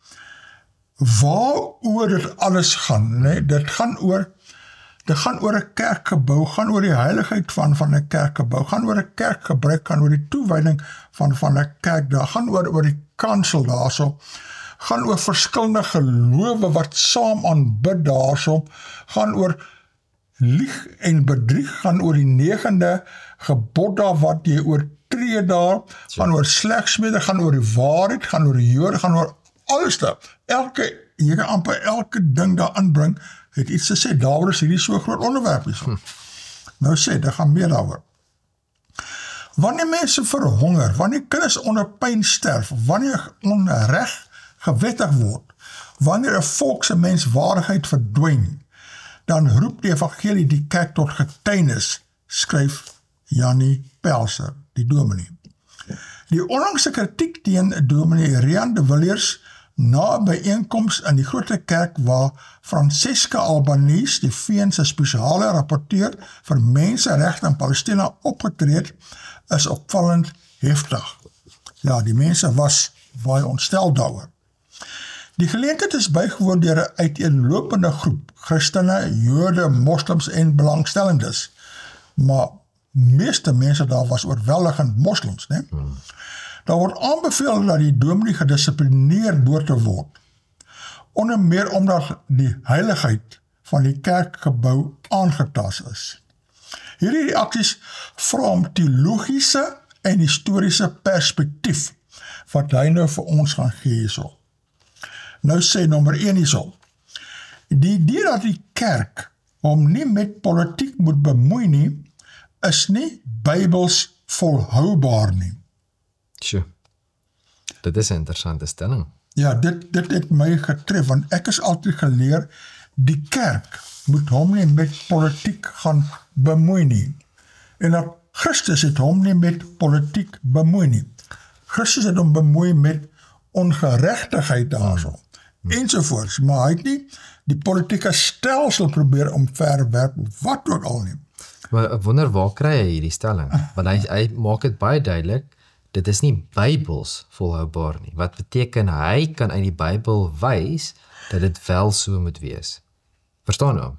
waaroor dit alles gaan, né? Dit gaan oor 'n kerkgebou, gaan oor die heiligheid van 'n kerkgebou, gaan oor 'n kerkgebruik, gaan oor die toewyding van 'n kerk, daar gaan oor die kansel daarso, gaan oor verskillende gelowe wat saam aanbid daarso, gaan oor lieg en bedrieg, gaan oor die 9de gebod daar wat jy oortree daar, gaan oor slegsmede, gaan oor die waarheid, gaan oor die Jode, gaan oor alles daar. Jy kan amper elke ding daar aanbring, het iets te sê, daaroor is hierdie so groot onderwerp is. Nou sê, dit gaan meer daaroor. Wanneer mense verhonger, wanneer kinders onder pyn sterf, wanneer onreg gewettig word, wanneer 'n volk se menswaardigheid verdwyn, dan roep die evangelie die kerk tot getuienis, skryf Jannie Pelser, die dominee. Die onlangse kritiek teen dominee Rian de Villiers na 'n byeenkoms in die Grote Kerk waar Francesca Albanese, die VN se spesiale rapporteur vir menseregte in Palestina opgetree het, is opvallend heftig. Ja, die mense was baie ontstel daaroor. Die geleentheid is bygewoon deur 'n uiteenlopende groep, Christene, Jode, moslims en belangstellendes. Maar meeste mense daar was oorweldigend moslims, né? Daar word aanbeveel dat die dominee gedissiplineerd behoort te word. Onder meer omdat die heiligheid van die kerkgebou aangetast is. Hierdie reaksies vra om teologiese en historiese perspektief wat hy nou vir ons gaan gee hierso. Nou sê nommer 1 hierso. Die idee dat die kerk hom nie met politiek moet bemoei nie, is nie Bybels volhoubaar nie. Sjoe. Dit is 'n interessante stelling. Ja, dit het my getref, want ek is altyd geleer, die kerk moet hom nie met politiek gaan bemoei nie. En dat Christus het hom nie met politiek bemoei nie. Christus het hom bemoei met ongeregtigheid daarso, ensovoorts, maar hy het nie die politieke stelsel probeer omverwerp, wat ook al nie. Maar ek wonder waar kry hy hierdie stelling? Want hy maak dit baie duidelik, dit is nie Bybels volhoubaar nie. Wat beteken hy kan uit die Bybel wys dat dit wel so moet wees. Verstaan nou?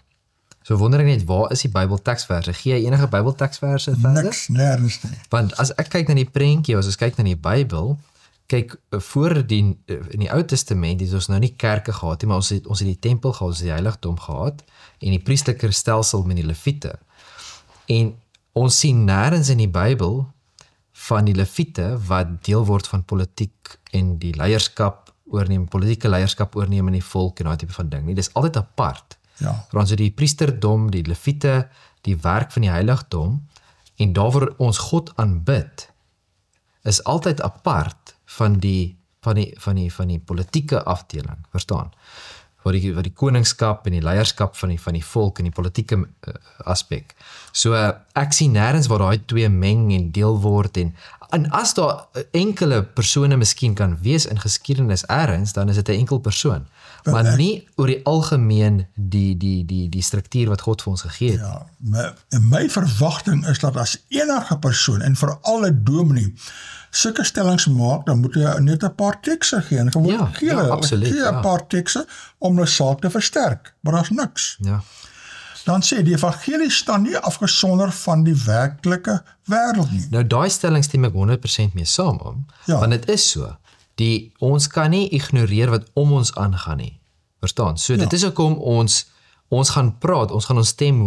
So wonder ek net, waar is die Bybelteksverse? Gee jy enige Bybelteksverse verder? Niks, nergens nie. Want as ek kyk na die prentjie, as ons kyk na die Bybel, kyk, voor in die Ou Testament het ons nou nie kerke gehad nie, maar ons het die tempel gehad, ons het die heiligdom gehad, en die priestelike stelsel met die Lewiete. En ons sien nêrens in die Bybel van die Lewiete wat deel word van politiek en die leierskap oorneem, politieke leierskap oorneem in die volk en daai tipe van ding nie. Dis altyd apart. Ja. Want so die priesterdom, die Lewiete, die werk van die heiligdom en daarvoor ons God aanbid, is altyd apart van die politieke afdeling, verstaan? Wat die koningskap en die leierskap van die volk en die politieke aspek. So ek sien nêrens waar daai twee meng en deel word en as daar enkele persone miskien kan wees in geskiedenis ergens, dan is dit 'n enkel persoon. Maar nie oor die algemeen die struktuur wat God vir ons gegee het. Ja, my verwagting is dat as enige persoon en veral 'n dominee sulke stellings maak, dan moet hy net 'n paar tekste gee en gewoon gee 'n paar tekste om die saak te versterk, maar daar's niks. Ja. Dan sê die evangelie staan nie afgesonder van die werklike wêreld nie. Nou daai stelling stem ek 100% mee saam om, want dit is so. Ons kan nie ignoreer wat om ons aangaan nie. Verstaan? So dit is hoekom ons gaan praat, ons gaan ons stem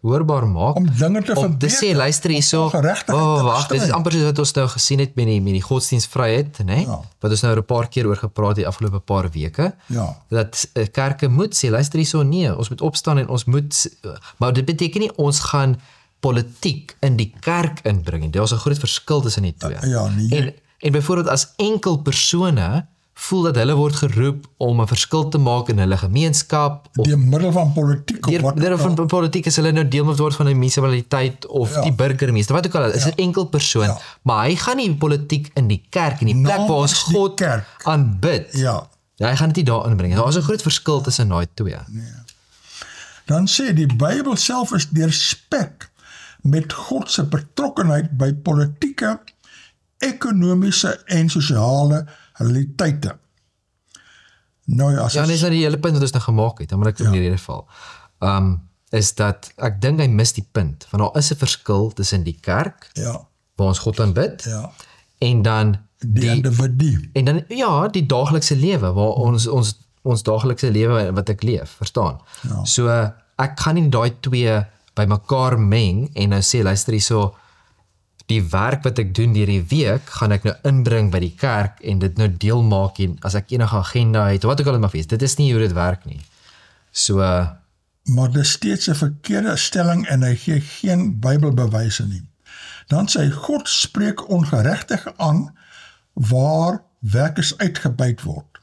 hoorbaar maak om dinge te om te sê, luister hierso, wag, dit is amper soos wat ons nou gesien het met die godsdienstvryheid, né? Ja. Wat ons nou 'n paar keer oor gepraat die afgelope paar weke. Ja. Dat kerke moet sê, luister hierso, nee, ons moet opstaan en ons moet, maar dit beteken nie ons gaan politiek in die kerk inbring. Daar's 'n groot verskil tussen die twee. Ja, nee. En byvoorbeeld as enkel persone voel dat hulle word geroep om 'n verskil te maak in hulle gemeenskap of deur middel van politiek of deur van politiek is hulle nou deel moet word van 'n munisipaliteit of die burgemeester, wat ook al is 'n enkel persoon, maar hy gaan nie politiek in die kerk in die plek waar ons God aanbid. Ja, hy gaan dit nie daar inbring. Daar is 'n groot verskil tussen daai twee. Nee. Dan sê die Bybel self is deurspek met God se betrokkenheid by politieke, ekonomiese en sosiale realiteite. Nou as dis nou die hele punt wat ons nou gemaak het, dan moet ek in die rede val. Is dat ek dink hy mis die punt, want daar is 'n verskil tussen die kerk, waar ons God aanbid, en dan die individu. En dan die daaglikse lewe waar ons daaglikse lewe wat ek leef, verstaan? Ja. So ek gaan nie daai twee bymekaar meng en nou sê luister hierso, die werk wat ek doen deur die week, gaan ek nou inbring by die kerk en dit nou deel maak en as ek enige agenda het, wat ook al dit mag wees, dit is nie hoe dit werk nie. So maar dit is steeds 'n verkeerde stelling en hy gee geen Bybelbewyse nie. Dan sê God spreek ongeregtig aan waar werkers uitgebuit word.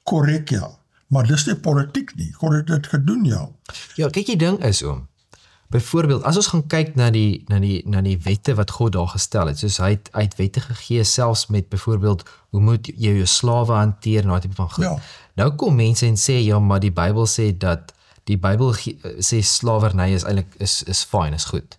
Korrek, ja. Maar dis nie politiek nie. God het dit gedoen, ja. Ja, kyk, die ding is byvoorbeeld, as ons gaan kyk na die wette wat God daar gestel het, soos hy het wette gegee, selfs met byvoorbeeld, hoe moet jy jou slawe hanteer, en daai tipe van goed. Ja. Nou kom mense en sê, ja, maar die Bybel sê dat, die Bybel sê slawerny is eintlik, is fyn, is goed.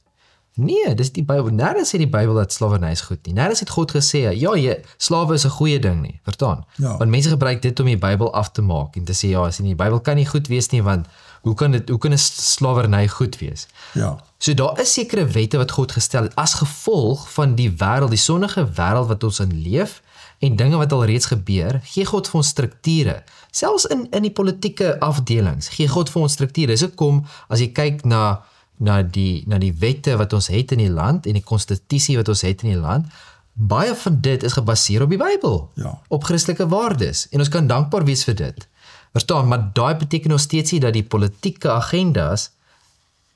Nee, dis die Bybel. Nêrens sê die Bybel dat slawerny is goed nie. Nêrens het God gesê, ja, slawe is 'n goeie ding nie, verstaan? Ja. Want mense gebruik dit om die Bybel af te maak en te sê, ja, die Bybel kan nie goed wees nie, want hoe kan 'n slawerny goed wees? Ja. So daar is sekere wette wat God gestel het as gevolg van die wêreld, die sonnige wêreld wat ons in leef en dinge wat al reeds gebeur, gee God vir ons strukture. Selfs in die politieke afdelings gee God vir ons strukture. Dis hoekom as jy kyk na die wette wat ons het in die land en die konstitusie wat ons het in die land, baie van dit is gebaseer op die Bybel, Ja. op Christelike waardes, en ons kan dankbaar wees vir dit. Verstaan, maar daai beteken nog steeds nie dat die politieke agendas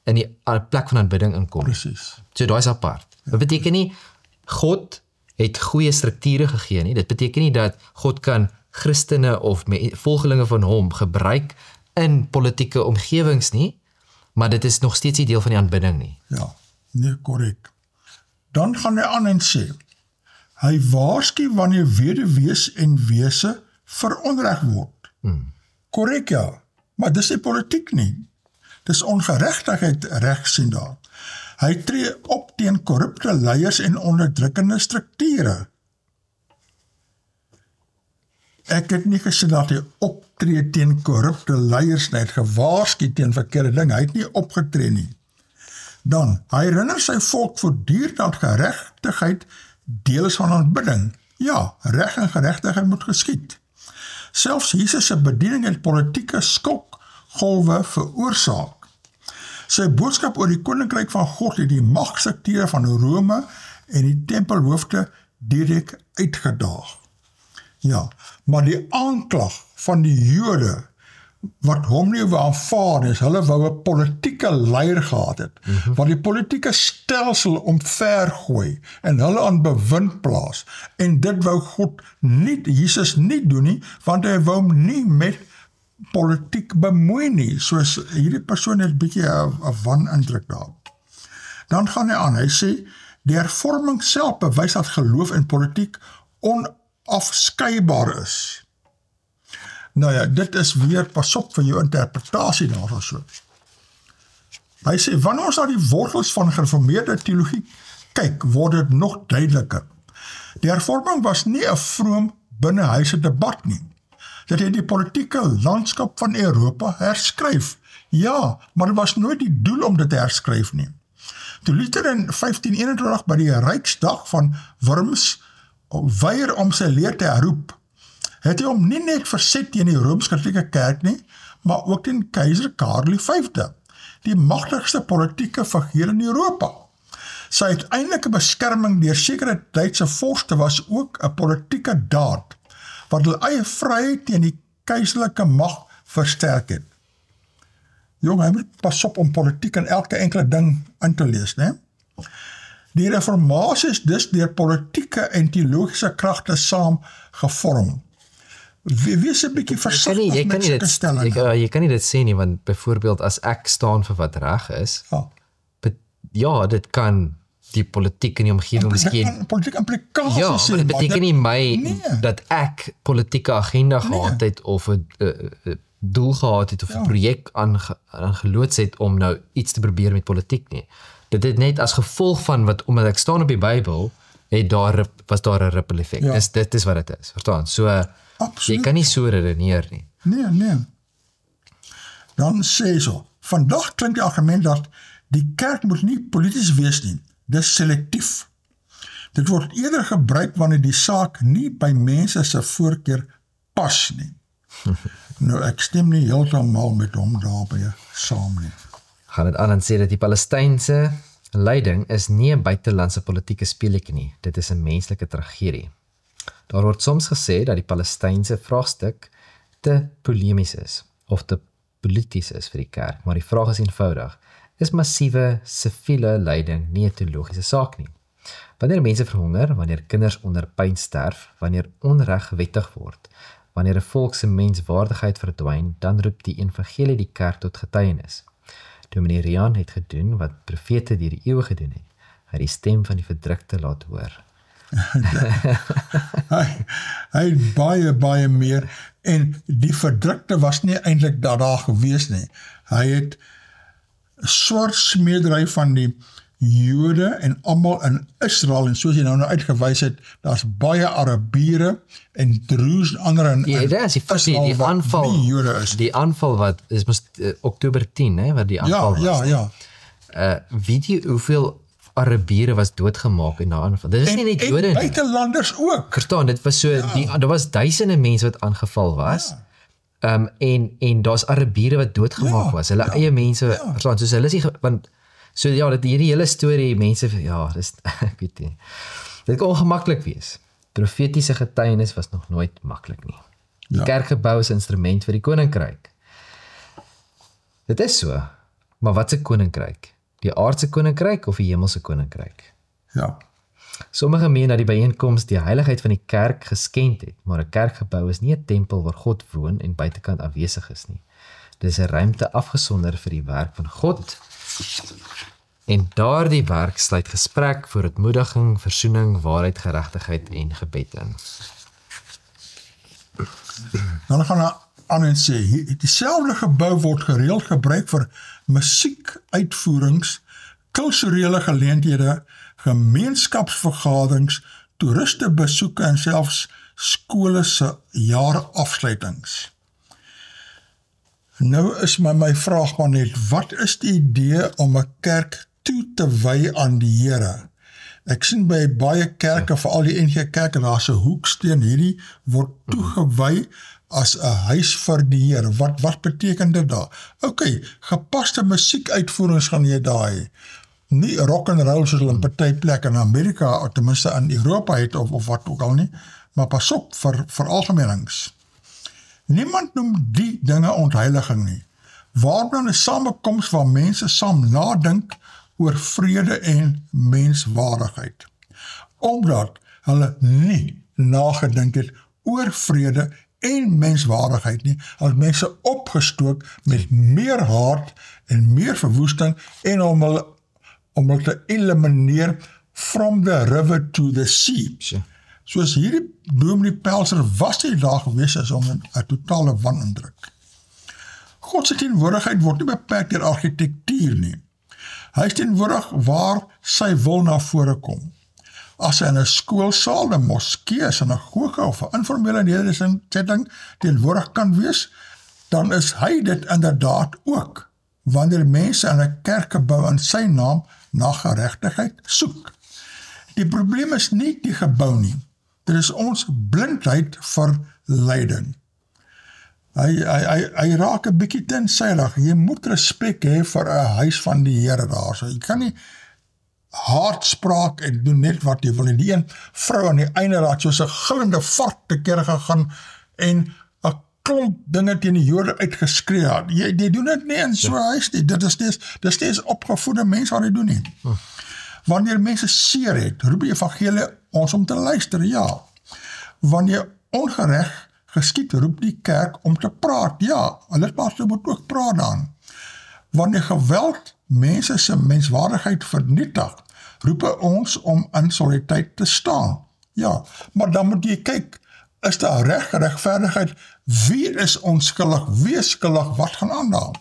in die plek van aanbidding inkom. Presies. So daai is apart. Dit beteken nie God het goeie strukture gegee nie. Dit beteken nie dat God kan Christene of volgelinge van hom gebruik in politieke omgewings nie, maar dit is nog steeds nie deel van die aanbidding nie. Ja, nee, korrek. Dan gaan hy aan en sê, hy waarsku wanneer weduwees en wese veronreg word. Korrek, ja, maar dis nie politiek nie. Dis ongeregtigheid reg sien daar. Hy tree op teen korrupte leiers en onderdrukkende strukture. Ek het nie gesê dat hy optree teen korrupte leiers nie, hy het gewaarsku teen verkeerde dinge, hy het nie opgetree nie. Dan, hy herinner sy volk voortdurend dat geregtigheid deel is van aanbidding. Ja, reg en geregtigheid moet geskied. Selfs Jesus se bediening het politieke skokgolwe veroorsaak. Sy boodskap oor die koninkryk van God het die magstrukture van Rome en die tempelhoofde direk uitgedaag. Ja, maar die aanklag van die Jode wat hom nie wou aanvaar is, hulle wou 'n politieke leier gehad het, wat die politieke stelsel omvergooi en hulle aan bewind plaas. En dit wou God nie, Jesus nie doen nie, want hy wou hom nie met politiek bemoei nie, soos hierdie persoon het 'n bietjie 'n wanindruk daar. Dan gaan hy aan, hy sê, die hervorming self bewys dat geloof en politiek onafskeibaar is. Nou ja, dit is weer, pas op vir jou interpretasie daarvan so. Hy sê, wanneer ons na die wortels van gereformeerde teologie kyk, word dit nog duideliker. Die hervorming was nie 'n vroom binnehuise debat nie. Dit het die politieke landskap van Europa herskryf. Ja, maar dit was nooit die doel om dit te herskryf nie. Toe Luther in 1521 by die Ryksdag van Worms weier om sy leer te herroep, het hy hom nie net verset teen die Rooms-Katolieke Kerk nie, maar ook teen keiser Karel V, die magtigste politieke figuur in Europa. Sy uiteindelike beskerming deur sekere Duitse vorste was ook 'n politieke daad, wat hulle eie vryheid teen die keiserlike mag versterk het. Jong, hy moet pas op om politiek in elke enkele ding in te lees, né? Die reformatie is dus deur politieke en teologiese kragte saam gevorm. Wees 'n bietjie versigtig met sulke stellinge. Jy kan nie dit sê nie, want byvoorbeeld as ek staan vir wat reg is, ja, dit kan die politiek in die omgewing miskien. Politieke implikaties Ja, maar dit beteken nie nee. dat ek politieke agenda gehad het of 'n doel gehad het of 'n projek aangeloods het om nou iets te probeer met politiek nie. Dit het net as gevolg van omdat ek staan op die Bybel, was daar 'n ripple effek. Ja. Dit is wat dit is, verstaan? So, jy kan nie so redeneer nie. Nee. Dan sê so, vandag klink die argument dat die kerk moet nie polities wees nie. Dis selektief. Dit word eerder gebruik wanneer die saak nie by mense se voorkeur pas nie. Nou, ek stem nie heeltemal met hom daarby saam nie. Gaan dit aan en sê dat die Palestynse leiding is nie 'n buitelandse politieke speletjie nie. Dit is 'n menslike tragedie. Daar word soms gesê dat die Palestynse vraagstuk te polemies is of te polities is vir die kerk, maar die vraag is eenvoudig. Is massiewe siviele lyding nie 'n teologiese saak nie? Wanneer mense verhonger, wanneer kinders onder pyn sterf, wanneer onreg gewettig word, Wanneer 'n volk se menswaardigheid verdwyn, dan roep die evangelie die kerk tot getuienis. Dominee Rian het gedoen wat profete deur die eeue gedoen het. Hy het die stem van die verdrukte laat hoor. hy het baie meer, en die verdrukte was nie eintlik daar gewees nie. Hy het swart smeedery van die Jode en almal in Israel, en soos jy nou uitgewys het, daar's baie Arabiere en Druze en ander in Israel die aanval, nie Jode is. Die aanval wat is Oktober 10, hè, wat die aanval was. Ja. Weet jy hoeveel Arabiere was doodgemaak in daai aanval? Dit is nie net Jode en nie. buitelanders ook. Verstaan, dit was so, daar was duisende mense wat aangeval was, en daar's Arabiere wat doodgemaak was, hulle eie mense, verstaan, soos hulle is nie, want, so ja, hierdie hele storie, mense, dis, ek weet nie, dit kan ongemaklik wees. Profetiese getuienis was nog nooit maklik nie. Die kerkgebou is 'n instrument vir die koninkryk. Dit is so, maar wat 'n koninkryk? Die aardse koninkryk of die hemelse koninkryk? Ja. Sommige meen dat die byeenkoms die heiligheid van die kerk geskend het, maar 'n kerkgebou is nie 'n tempel waar God woon en buitekant afwesig is nie. Dit is 'n ruimte afgesonder vir die werk van God. En daardie werk sluit gesprek, vooruitmoediging, versoening, waarheid, geregtigheid en gebed in. Dan gaan hy aan en sê, dieselfde gebou word gereeld gebruik vir musiekuitvoerings, kulturele geleenthede, gemeenskapsvergaderings, toeristebesoeke en selfs skole se jaarafsluitings. Nou is my vraag maar net, wat is die idee om 'n kerk toe te wy aan die Here? Ek sien by baie kerke, veral die NG Kerke, daar's 'n hoeksteen, hierdie word toegewy as 'n huis vir die Here. Wat beteken dit daar? Okay, gepaste musiekuitvoerings gaan jy daar hê. Nie rock and roll soos hulle in party plekke in Amerika, of ten minste in Europa het, of wat ook al nie, maar pas op vir algemenings. Niemand noem die dinge ontheiliging nie. Waarom 'n samekoms waar mense saam nadink oor vrede en menswaardigheid? Omdat hulle nie nagedink het oor vrede en menswaardigheid nie, as mense opgestook met meer haat en meer verwoesting, en om hulle te elimineer from the river to the sea. Soos hierdie Dominee Pelser was nie daar gewees as om 'n totale wanindruk. God se teenwoordigheid word nie beperk deur argitektuur nie. Hy is teenwoordig waar sy wil na vore kom. As hy in 'n skoolsaal, 'n moskee, 'n sinagoge of 'n informele nedersetting teenwoordig kan wees, dan is hy dit inderdaad ook, wanneer mense in 'n kerkgebou in sy naam na geregtigheid soek. Die probleem is nie die gebou nie. Dit is ons blindheid vir leiding. Hy raak 'n bietjie teensydig. Jy moet respek hê vir 'n huis van die Here daar. So jy kan nie hardspraak en doen net wat jy wil. En die een vrou aan die einde raad soos 'n gillende vark te kere gegaan en 'n klomp dinge teen die Jode uitgeskree. Jy doen dit nie in so 'n huis nie. Dit is steeds opgevoede mense wat dit doen nie. Wanneer mense seer het, roep die evangelie ons om te luister, ja. Wanneer ongereg geskied, roep die kerk om te praat, ja. Lidmaatskap moet ook praat dan. Wanneer geweld mense se menswaardigheid vernietig, roep ons om in solidariteit te staan. Ja, maar dan moet jy kyk, is daar reg, regverdigheid, wie is onskuldig, wie is skuldig, wat gaan aan daar?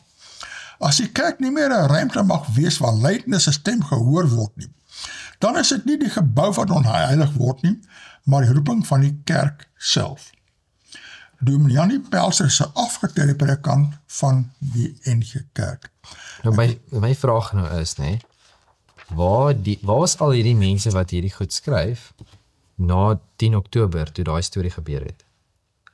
As die kerk nie meer 'n ruimte mag wees waar lydendes se stem gehoor word nie, dan is dit nie die gebou wat onheilig word nie, maar die roeping van die kerk self. Dominee Janie Pelser is 'n afgetrede predikant van die NG Kerk. Nou my vraag nou is, nee, waar is al hierdie mense wat hierdie goed skryf na 10 Oktober toe daai storie gebeur het?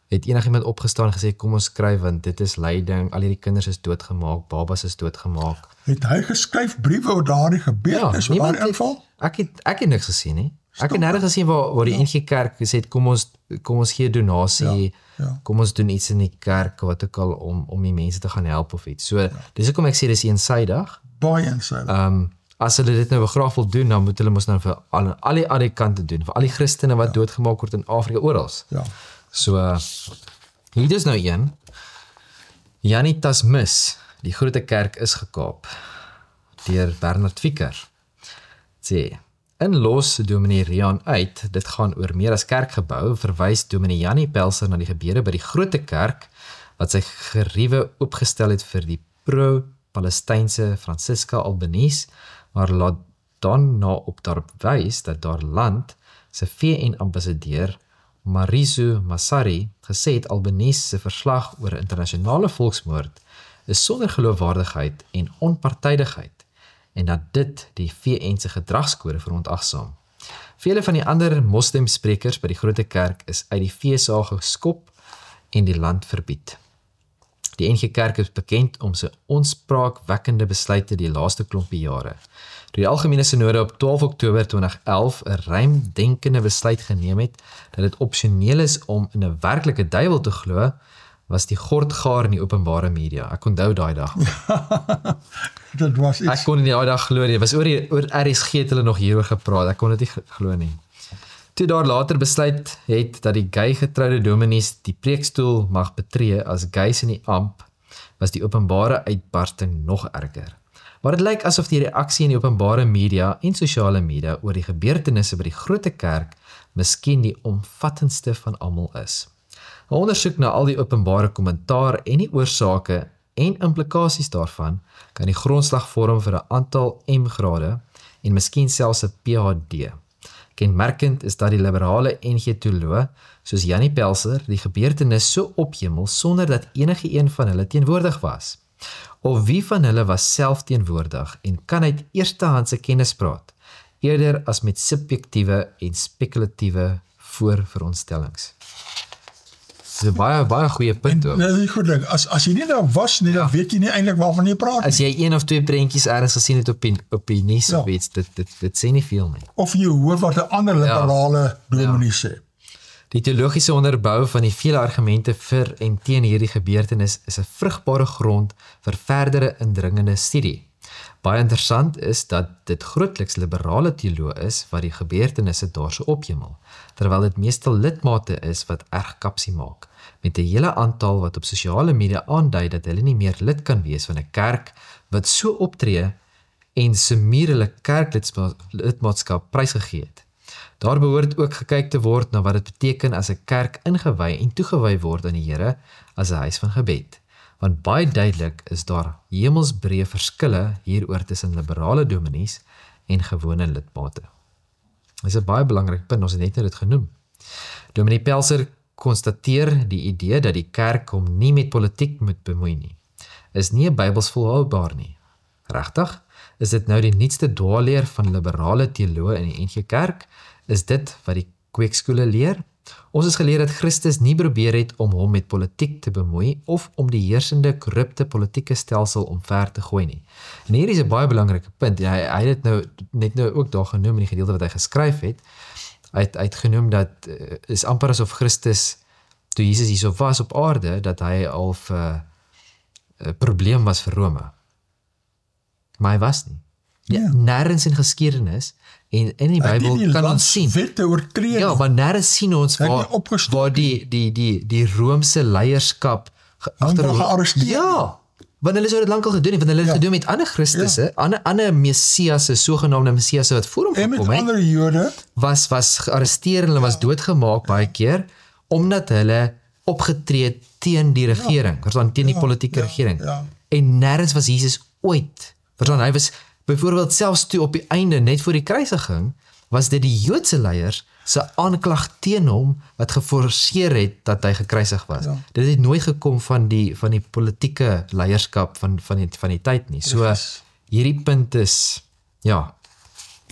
Het enigiemand opgestaan en gesê, kom ons skryf, want dit is lyding, al hierdie kinders is doodgemaak, babas is doodgemaak. Het hy geskryf briewe oor daardie gebeurtenis, oor daardie inval? Ek het niks gesien nie. Ek het nergens gesien waar die NG Kerk gesê het, kom ons gee donasie, kom ons doen iets in die kerk, wat ook al, om die mense te gaan help of iets. So, dis hoekom ek sê, dis eensaidig. Baie eensaidig. As hulle dit nou graag wil doen, dan moet hulle mos nou vir al die kante doen, vir al die Christene wat doodgemaak word in Afrika, oral. Ja. So, Hier is nou een. Janitas mis, die grote kerk is gekaap, deur Bernard Fieker. Sê, in los dominee Rian uit, dit gaan oor meer as kerkgebou, verwys dominee Janie Pelser na die gebeure by die grote kerk, wat sy geriewe opgestel het vir die pro-Palestynse Francisca Albanese, maar laat dan op daarop wys dat daar land sy VN-ambassadeur Marizu Masari gesê het Albanese se verslag oor 'n internasionale volksmoord is sonder geloofwaardigheid en onpartydigheid en dat dit die VN se gedragskode verontagsaam. Vele van die ander moslimsprekers by die grote kerk is uit die FSA geskop en die land verbied. Die NG Kerk is bekend om sy onspraakwekkende besluite die laaste klompie jare. Toe die Algemene Synode op 12 Oktober 2011 'n ruimdenkende besluit geneem het dat dit opsioneel is om in 'n werklike duiwel te glo, was die gord gaar in die openbare media. Ek onthou daai dag. Dit was iets. Ek kon nie daai dag glo nie. Dit was oor RSG het hulle nog hieroor gepraat. Ek kon dit nie glo nie. Toe daar later besluit het dat die gay getroude dominees die preekstoel mag betree as gays in die amp, was die openbare uitbarsting nog erger. Maar dit lyk asof die reaksie in die openbare media en sosiale media oor die gebeurtenisse by die grote kerk miskien die omvattendste van almal is. 'n Ondersoek na al die openbare kommentaar en die oorsake en implikasies daarvan kan die grondslag vorm vir 'n aantal M-grade en miskien selfs 'n PhD. Kenmerkend is dat die liberale NG teoloë, soos Janie Pelser, die gebeurtenis so ophemel sonder dat enige een van hulle teenwoordig was. Of wie van hulle was self teenwoordig en kan uit eerstehandse kennis praat, eerder as met subjektiewe en spekulatieve voorveronderstellings. Dit is 'n baie goeie punt ook. Dit is goed ding. As jy nie daar was nie, dan weet jy nie eintlik waarvan jy praat nie. As jy 1 of 2 prentjies ergens gesien het op die nuus of iets, dit sê nie veel nie. Of jy hoor wat 'n ander liberale dominee sê. Die teologiese onderbou van die vele argumente vir en teen hierdie gebeurtenis is 'n vrugbare grond vir verdere indringende studie. Baie interessant is dat dit grootliks liberale teoloë is wat die gebeurtenisse daarso ophemel, terwyl dit meestal lidmate is wat erg kapsie maak, met 'n hele aantal wat op sosiale media aandui dat hulle nie meer lid kan wees van 'n kerk wat so optree en sumier hulle kerklidmaatskap prysgegee het. Daar behoort ook gekyk te word na wat dit beteken as 'n kerk ingewy en toegewy word aan die Here as 'n huis van gebed. Want baie duidelik is daar hemelsbreë verskille hieroor tussen liberale dominees en gewone lidmate. Dit is 'n baie belangrik punt, ons het net dit genoem. Dominee Pelser konstateer die idee dat die kerk hom nie met politiek moet bemoei nie, is nie 'n Bybels volhoubaar nie. Regtig? Is dit nou die nuutste dwaalleer van liberale teoloë in die NG Kerk? Is dit wat die kweekskole leer? Ons is geleer dat Christus nie probeer het om hom met politiek te bemoei of om die heersende korrupte politieke stelsel omver te gooi nie. En hier is 'n baie belangrike punt. Hy het dit nou ook daar genoem in die gedeelte wat hy geskryf het. Hy het genoem dat is amper asof Christus, toe Jesus hierso was op aarde, dat hy al 'n probleem was vir Rome. Maar hy was nie. Ja, nêrens in geskiedenis en in die Bybel kan ons sien. Wette oortree. Ja, maar nêrens sien ons waar die Romeinse leierskap gearresteer. Ja, want hulle sou dit lankal gedoen het, want hulle het gedoen met ander Christusse, ander Messiasse, sogenaamde Messiasse wat voor hom gekom het. En met ander Jode was gearresteer en hulle was doodgemaak baie keer omdat hulle opgetree het teen die regering, teen die politieke regering. En nêrens was Jesus ooit. Hy was byvoorbeeld selfs toe op die einde, net voor die kruisiging, was dit die Joodse leiers se aanklag teen hom wat geforseer het dat hy gekruisig was. Ja. Dit het nooit gekom van die politieke leierskap van die tyd nie. So hierdie punt is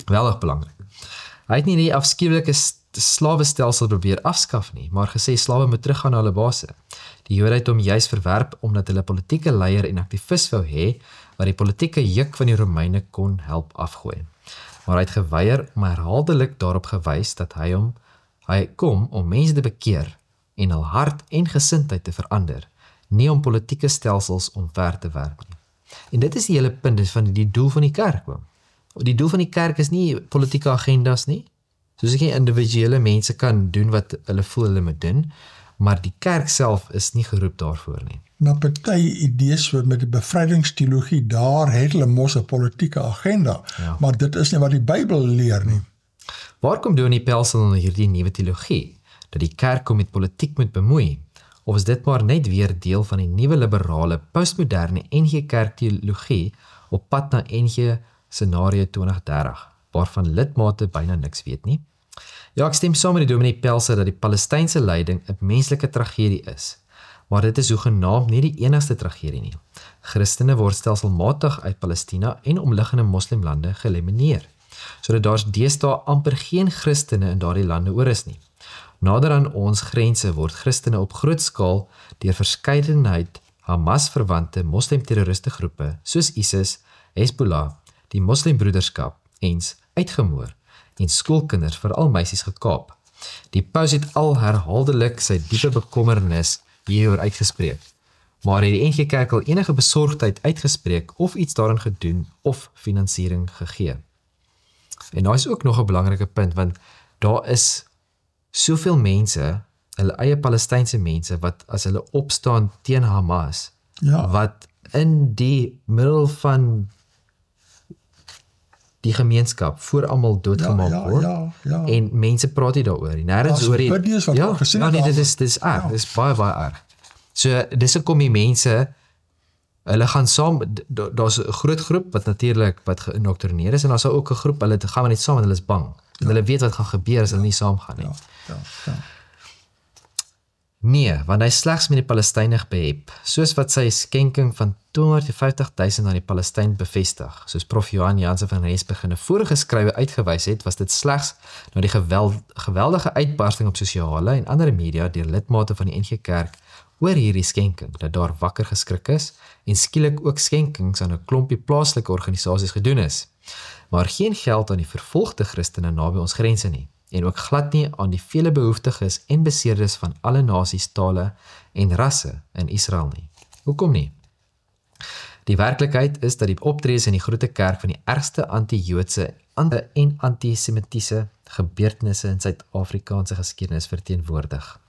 geweldig belangrik. Hy het nie die afskuwelike slawestelsel probeer afskaf nie, maar gesê slawe moet teruggaan na hulle base. Die Jode het hom juis verwerp omdat hulle politieke leier en aktivis wou hê wat die politieke juk van die Romeine kon help afgooi. Maar hy het geweier om herhaaldelik daarop gewys dat hy kom om mense te bekeer en hul hart en gesindheid te verander, nie om politieke stelsels omver te werp nie. En dit is die hele punt van die doel van die kerk. Die doel van die kerk is nie politieke agendas nie, soos ek nie individuele mense kan doen wat hulle voel hulle moet doen, maar die kerk self is nie geroep daarvoor nie. Maar party idees met die bevrydingsteologie, daar het hulle mos 'n politieke agenda, maar dit is nie wat die Bybel leer nie. Waar kom Dominee Pelser onder hierdie nuwe teologie, dat die kerk hom met politiek moet bemoei? Of is dit maar net weer deel van die nuwe liberale, postmoderne NG Kerk teologie op pad na NG Scenario 2030, waarvan lidmate byna niks weet nie? Ja, ek stem saam met die Dominee Pelser dat die Palestynse lyding 'n menslike tragedie is, maar dit is hoegenaamd nie die enigste tragedie nie. Christene word stelselmatig uit Palestina en omliggende moslimlande geelimineer, sodat daar deesdae amper geen Christene in daardie lande oor is nie. Nader aan ons grense word Christene op groot skaal deur verskeidenheid Hamas-verwante moslimterroriste groepe soos ISIS, Hezbollah, die Moslembroederskap ens uitgemoor en skoolkinders, veral meisies, gekaap. Die paus het al herhaaldelik sy diepe bekommernis hieroor uitgespreek, maar het die NG Kerk al enige besorgdheid uitgespreek of iets daarin gedoen of finansiering gegee. En daar is ook nog 'n belangrike punt, want daar is soveel mense, hulle eie Palestynse mense, wat as hulle opstaan teen Hamas, wat in die middel van die gemeenskap voor almal doodgemaak word, en mense praat nie daaroor nie. Nêrens oor die dit is erg, dit is baie erg. So dis hoekom die mense, hulle gaan saam, daar's 'n groot groep wat natuurlik wat geïndoktrineer is, en daar's ook 'n groep, hulle gaan maar net saam en hulle is bang. En hulle weet wat gaan gebeur as hulle nie saam gaan nie. Nee, want hy slegs met die Palestynë behep, soos wat sy skenking van 250.000 aan die Palestyn bevestig, soos Prof. Johan Jansen van Rensburg in 'n vorige skrywe uitgewys het, was dit slegs na die geweldige uitbarsting op sosiale en ander media deur lidmate van die NG Kerk oor hierdie skenking, dat daar wakker geskrik is en skielik ook skenkings aan 'n klompie plaaslike organisasies gedoen is, maar geen geld aan die vervolgde Christene naby ons grense nie, en ook glad nie aan die vele behoeftiges en beseerdes van alle nasies, tale en rasse in Israel nie. Hoekom nie? Die werklikheid is dat die optredes in die Grote Kerk van die ergste anti-Joodse en antisemitiese gebeurtenisse in Suid-Afrikaanse geskiedenis verteenwoordig.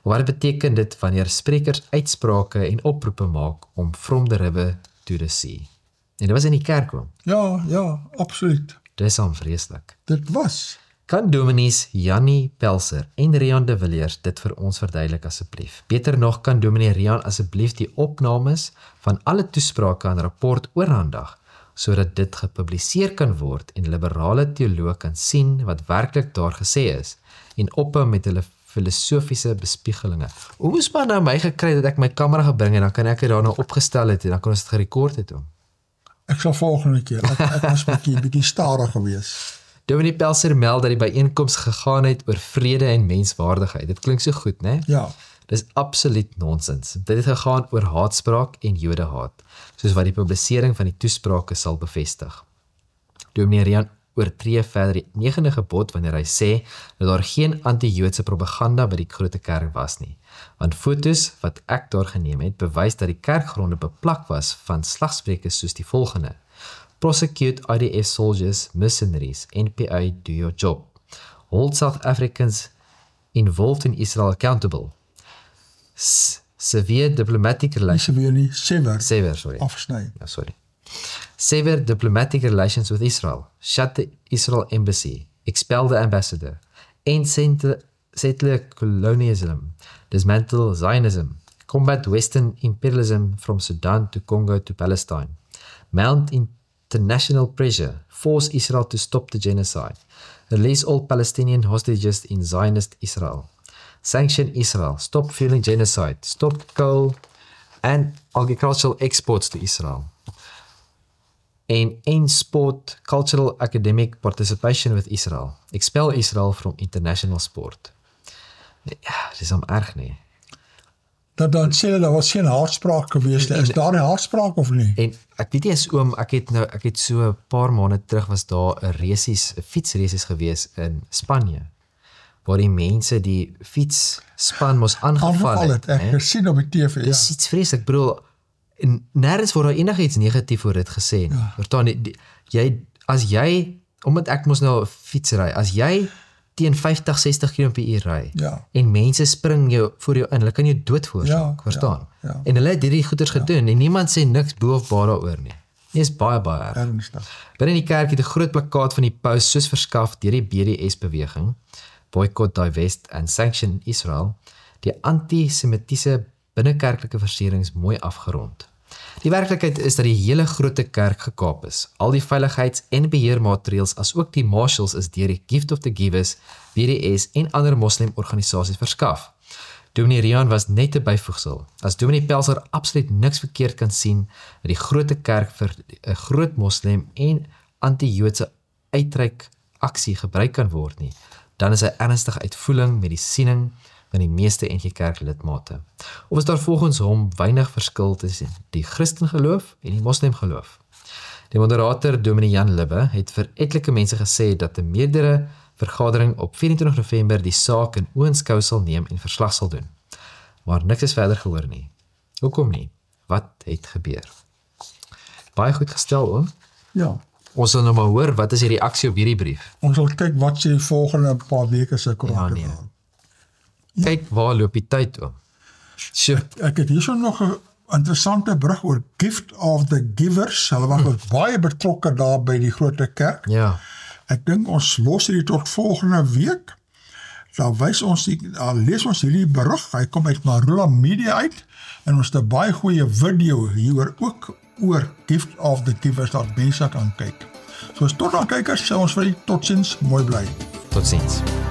Wat beteken dit wanneer sprekers uitsprake en oproepe maak om from the river to the sea? En dit was in die kerk oom. Ja, absoluut. Dit is al vreeslik. Dit was. Kan dominees Jannie Pelser en Rian de Villiers dit vir ons verduidelik asseblief? Beter nog, kan dominee Rian asseblief die opnames van alle toesprake aan rapport oorhandig, sodat dit gepubliseer kan word en liberale teoloog kan sien wat werklik daar gesê is, en ophou met hulle filosofiese bespiegelinge. Hoe moes maar nou my gekry dat ek my kamera gebring en dan kan ek dit daarna opgestel het en dan kon ons dit gerekord het om? Ek sal volgende keer, ek was 'n bietjie stadig gewees. Dominee Pelser meld dat die byeenkoms gegaan het oor vrede en menswaardigheid. Dit klink so goed, né? Ja. Dis absoluut nonsens. Dit het gegaan oor haatspraak en jodehaat, soos wat die publisering van die toesprake sal bevestig. Dominee Rian oortree verder die 9de gebod wanneer hy sê dat daar geen anti-Joodse propaganda by die Grote Kerk was nie, want foto's wat ek daar geneem het, bewys dat die kerkgronde beplak was van slagspreuke soos die volgende: Prosecute IDF soldiers, mercenaries, NPA do your job. Hold South Africans involved in Israel accountable. Severe diplomatic relations. Sever, sorry. Afsny. Ja, sorry. Sever diplomatic relations with Israel. Shut the Israel embassy. Expel the ambassador. End settler colonialism. Dismantle Zionism. Combat Western imperialism from Sudan to Congo to Palestine. Mount international pressure. Force Israel to stop the genocide. Release all Palestinian hostages in Zionist Israel. Sanction Israel. Stop fueling genocide. Stop coal and agricultural exports to Israel. And end sport, cultural, academic participation with Israel. Expel Israel from international sport. Ja, dit is om erg nie. Dan sê hulle, daar was geen haatspraak gewees. Is daar 'n haatspraak of nie? En ek weet nie eens oom, ek het so 'n paar maande terug was daar 'n fietsresies gewees in Spanje, waar die mense die fietsspan moes aangeval het. Ek gesien op die TV, ja. Dis iets vreeslik, ek bedoel, en nêrens word daar enigiets negatief oor dit gesê nie. Verstaan jy, omdat ek mos nou 'n fietsry, as jy teen 50-60 km/h ry. Ja. En mense spring jou voor jou in, hulle kan jou dood veroorsaak, verstaan? ja. En hulle het hierdie goeders gedoen en niemand sê niks bo of baie daaroor nie. Dit is baie erg. Ernstig. Binne die kerk het 'n groot plakkaat van die paus soos verskaf deur die BDS-beweging, Boycott, Divest and Sanction Israel, die antisemitiese binnekerklike versierings mooi afgerond. Die werklikheid is dat die hele groot kerk gekaap is. Al die veiligheids- en beheermaatreëls as ook die marshals is deur die Gift of the Givers, BDS en ander moslimorganisasies verskaf. Dominee Rian was net 'n byvoegsel. As Dominee Pelser absoluut niks verkeerd kan sien dat die groot kerk vir 'n groot moslim en anti-Joodse uitreik aksie gebruik kan word nie, dan is hy ernstig uitvoering met die siening van die meeste NG Kerk lidmate. Of is daar volgens hom weinig verskil tussen die Christen geloof en die moslim geloof? Die moderator Dominee Jan Libbe het vir etlike mense gesê dat 'n meerdere vergadering op 24 November die saak in oënskou sal neem en verslag sal doen. Maar niks is verder gehoor nie. Hoekom nie? Wat het gebeur? Baie goed gestel, oom. Ja. Ons sal nou maar hoor, wat is die reaksie op hierdie brief? Ons sal kyk wat sê volgende paar weke se koerante. Ja, nee. Kyk waar loop die tyd, oom. Sure. Ek het hierso nog 'n interessante brug oor Gift of the Givers. Hulle was baie betrokke daar by die groot kerk. Ja. Ek dink ons los hierdie tot volgende week. Dan lees ons hierdie berig. Hy kom uit Marula Media uit en ons het 'n baie goeie video hieroor ook oor Gift of the Givers dat mense kan kyk. So tot dan kykers, sê ons vir julle totsiens, mooi bly. Totsiens.